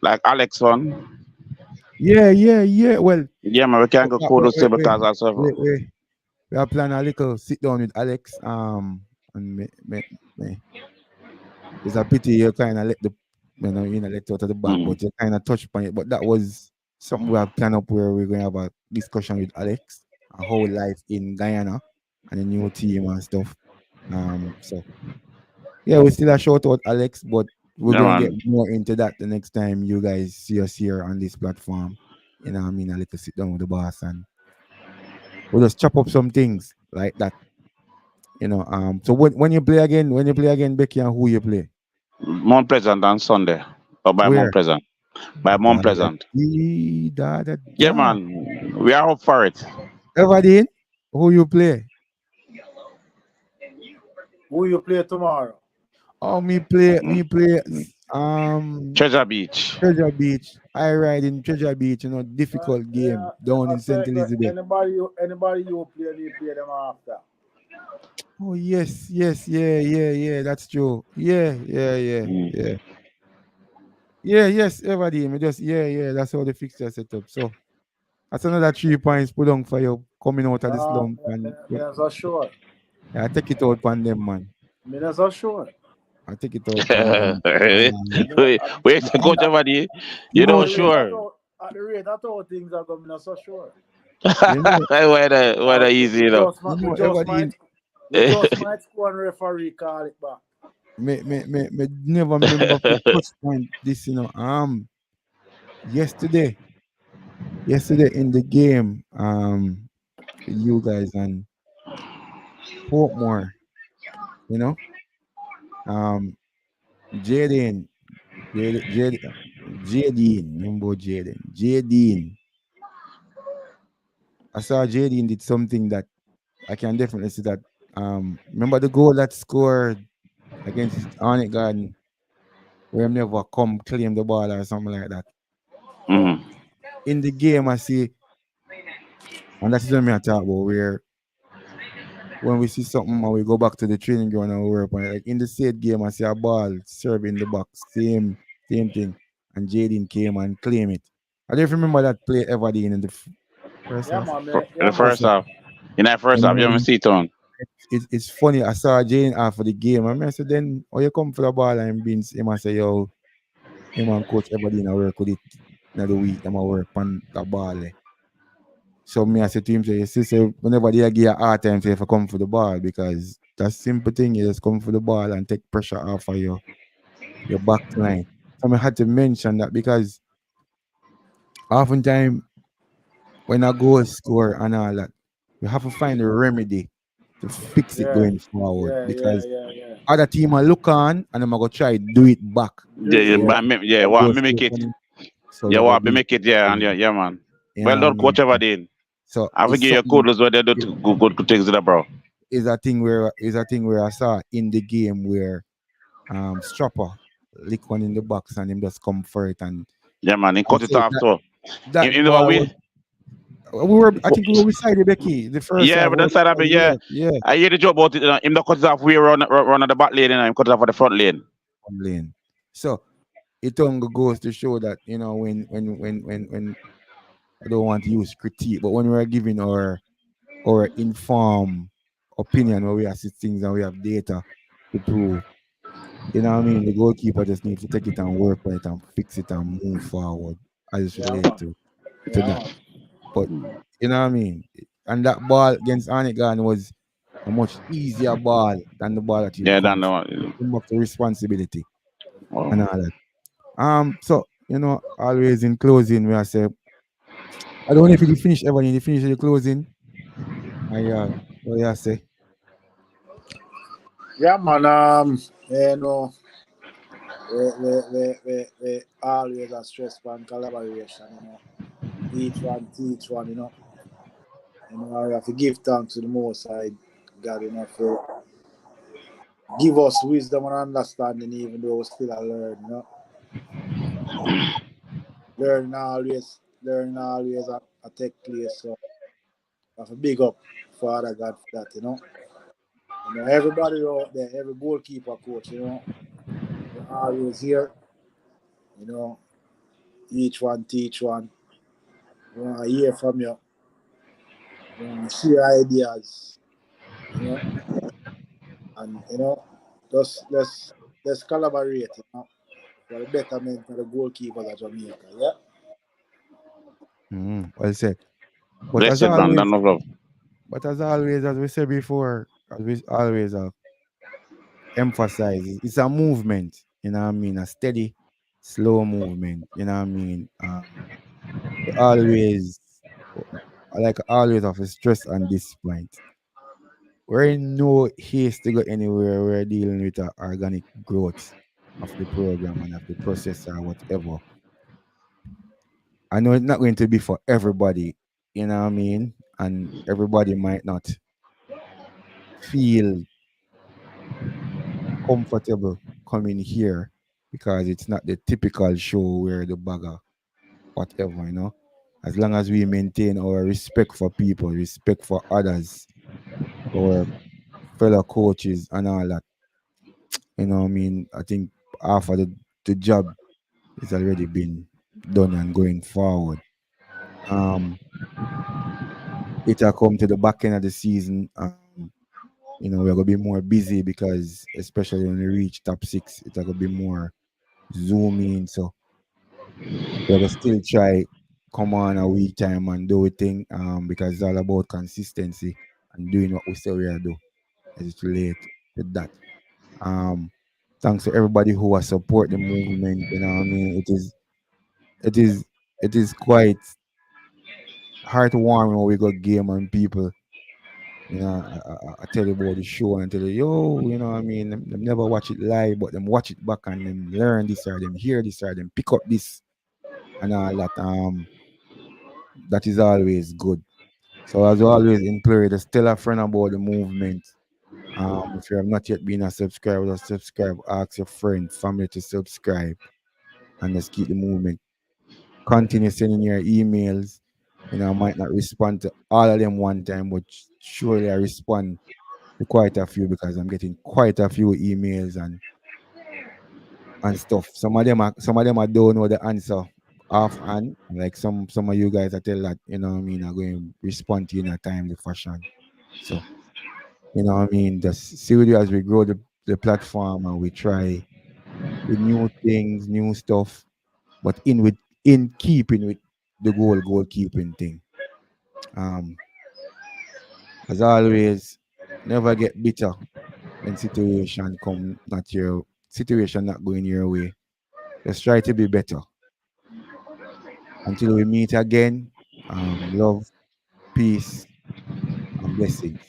Like Alex one. Yeah, yeah, yeah. Well, Yeah, man, we can go wait, kudos to wait, him wait, because also wait, wait. We are planning a little sit down with Alex. And it's a pity you kind of let let out of the back, but you kind of touched upon it. But that was something we have planned up where we're going to have a discussion with Alex, a whole life in Guyana and a new team and stuff. So yeah, we still a shout out Alex, but we're Yeah, gonna get man. more into that the next time you guys see us here on this platform. A little sit down with the boss and we'll just chop up some things like that. So when you play again, Becky, and who you play? Mount Pleasant on Sunday. Or by Mount Where? Pleasant. By Mount Da, da, Pleasant. dee, da, da, Yeah, da. man. We are up for it. Everdeen, who you play? Who you play tomorrow? Oh, me play Treasure Beach. Treasure Beach. I ride in Treasure Beach, difficult game down I in St. say Elizabeth. anybody you play them after. Oh yes, yeah. That's true. Mm. Yeah. Yeah, yes, everybody. Yeah. That's how the fixture set up. So that's another 3 points put on for you coming out of the No, slump and me not so sure. I take it out on them, man. Me not so sure. I take it out on them. Wait, Um, Coach Everdy, you you At know, know the rate I sure. thought, things are going, me not so sure. you know, Whether easy, you know. everybody. We just might score and referee call it back. Me never remember for touch point this, yesterday, in the game, with you guys and Portmore, you know, um, Jaden, Jaden, remember Jaden. I saw Jaden did something that I can definitely see that. Remember the goal that scored against Arnett Garden, where he never come claim the ball or something like that. Yeah. Mhm. In the game, I see, and that's what I talk about, where when we see something and we go back to the training ground and we work on it. Like in the same game, I see a ball serve in the box, same thing, and Jaden came and claim it. I don't remember that play ever in the first Yeah, half. man. In Yeah, the man. first half. In that first half, you haven't And see it on. it's funny. I saw Jaden after the game. I said, then, oh, you come for the ball and beans him and say, yo, him and coach everybody in work with it in the week. I'm work on the ball. So me I said to him, say, you see, say, whenever they give you a hard time, say, if I come for the ball, because that's simple thing, you just come for the ball and take pressure off of your back line. So I had to mention that because oftentimes when I go score and all that, we have to find a remedy to fix it Yeah, going forward because yeah. other team will look on and I'm gonna try do it back. Do it, So yeah. Yeah, we what go mimic score it. on it. So we Yeah, go what do it. mimic it, yeah, and yeah, man. You Well know what I done, mean? Coach Everdy. So I it's forgive your something kudos what they do to good things to the bro. is a thing where I saw in the game where Strapper lick one in the box and him just come for it and Yeah, man, he I cut it say off that too. that the In the one ball we was I think we were beside the Becky the first yeah, half. but then side of it, yeah. Yeah. I hear the joke about it, him the cut it off we run at the back lane and him cut it off at the front lane. One lane. So it only goes to show that when I don't want to use critique, but when we're giving our informed opinion where we assist things and we have data to prove, what I mean, the goalkeeper just needs to take it and work on it and fix it and move forward as it's Yeah, related man. to Yeah, that. man. But you know what I mean? And that ball against Anigan was a much easier ball than the ball that you Yeah, come then for. Come up to responsibility oh. and all that. So always in closing, we I say, I don't know if you finish ever in the finish the closing. What you say? Yeah, man. You know, we always a stress on collaboration. Each one teach one. We have to give thanks to the Most High God. For give us wisdom and understanding, even though we still a learn. Learning always a take place. So I have a big up Father God for that. Everybody out there, every goalkeeper coach. They're always here. You know, each one teach one. We want to hear from you. We want to share ideas. You know, and just let's collaborate. for the betterment of the goalkeepers of Jamaica. Yeah. Well said. But Bless as it, man. always, None of love. as we said before, as we always emphasize, it's a movement. You know what I mean? A steady, slow movement. You know what I mean? We always, I like always have to stress on this point. We're in no haste to go anywhere. We're dealing with the organic growth of the program and of the process or whatever. I know it's not going to be for everybody, you know what I mean? And everybody might not feel comfortable coming here because it's not the typical show where the bagger, whatever, you know. As long as we maintain our respect for people, respect for others, our fellow coaches and all that, you know what I mean? I think half of the job is already been done and going forward. Um, it'll come to the back end of the season. You know, we're gonna be more busy because especially when we reach top six, it's gonna be more zooming. So we're gonna still try come on a week time and do it thing. Because it's all about consistency and doing what we say we are do as it relate to that. Um Thanks to everybody who has support the movement, you know what I mean? It is it is quite heartwarming when we got game and people, you know, I tell you about the show and tell you, yo, you know what I mean? Them never watch it live, but them watch it back and them learn this or them hear this or them pick up this and all that. That is always good. So as always implore you to tell a friend about the movement. If you have not yet been a subscriber, just subscribe, ask your friend, family to subscribe and just keep the movement. Continue sending your emails. You know, I might not respond to all of them one time, but surely I respond to quite a few because I'm getting quite a few emails and stuff. Some of them I don't know the answer offhand. Like some of you guys I tell that, you know what I mean, are going to respond to you in a timely fashion. So, you know what I mean, just see with you as we grow the platform and we try with new things, new stuff, but in keeping with the goalkeeping thing. Um, as always, never get bitter when situation not going your way. Just try to be better. Until we meet again, love, peace, and blessings.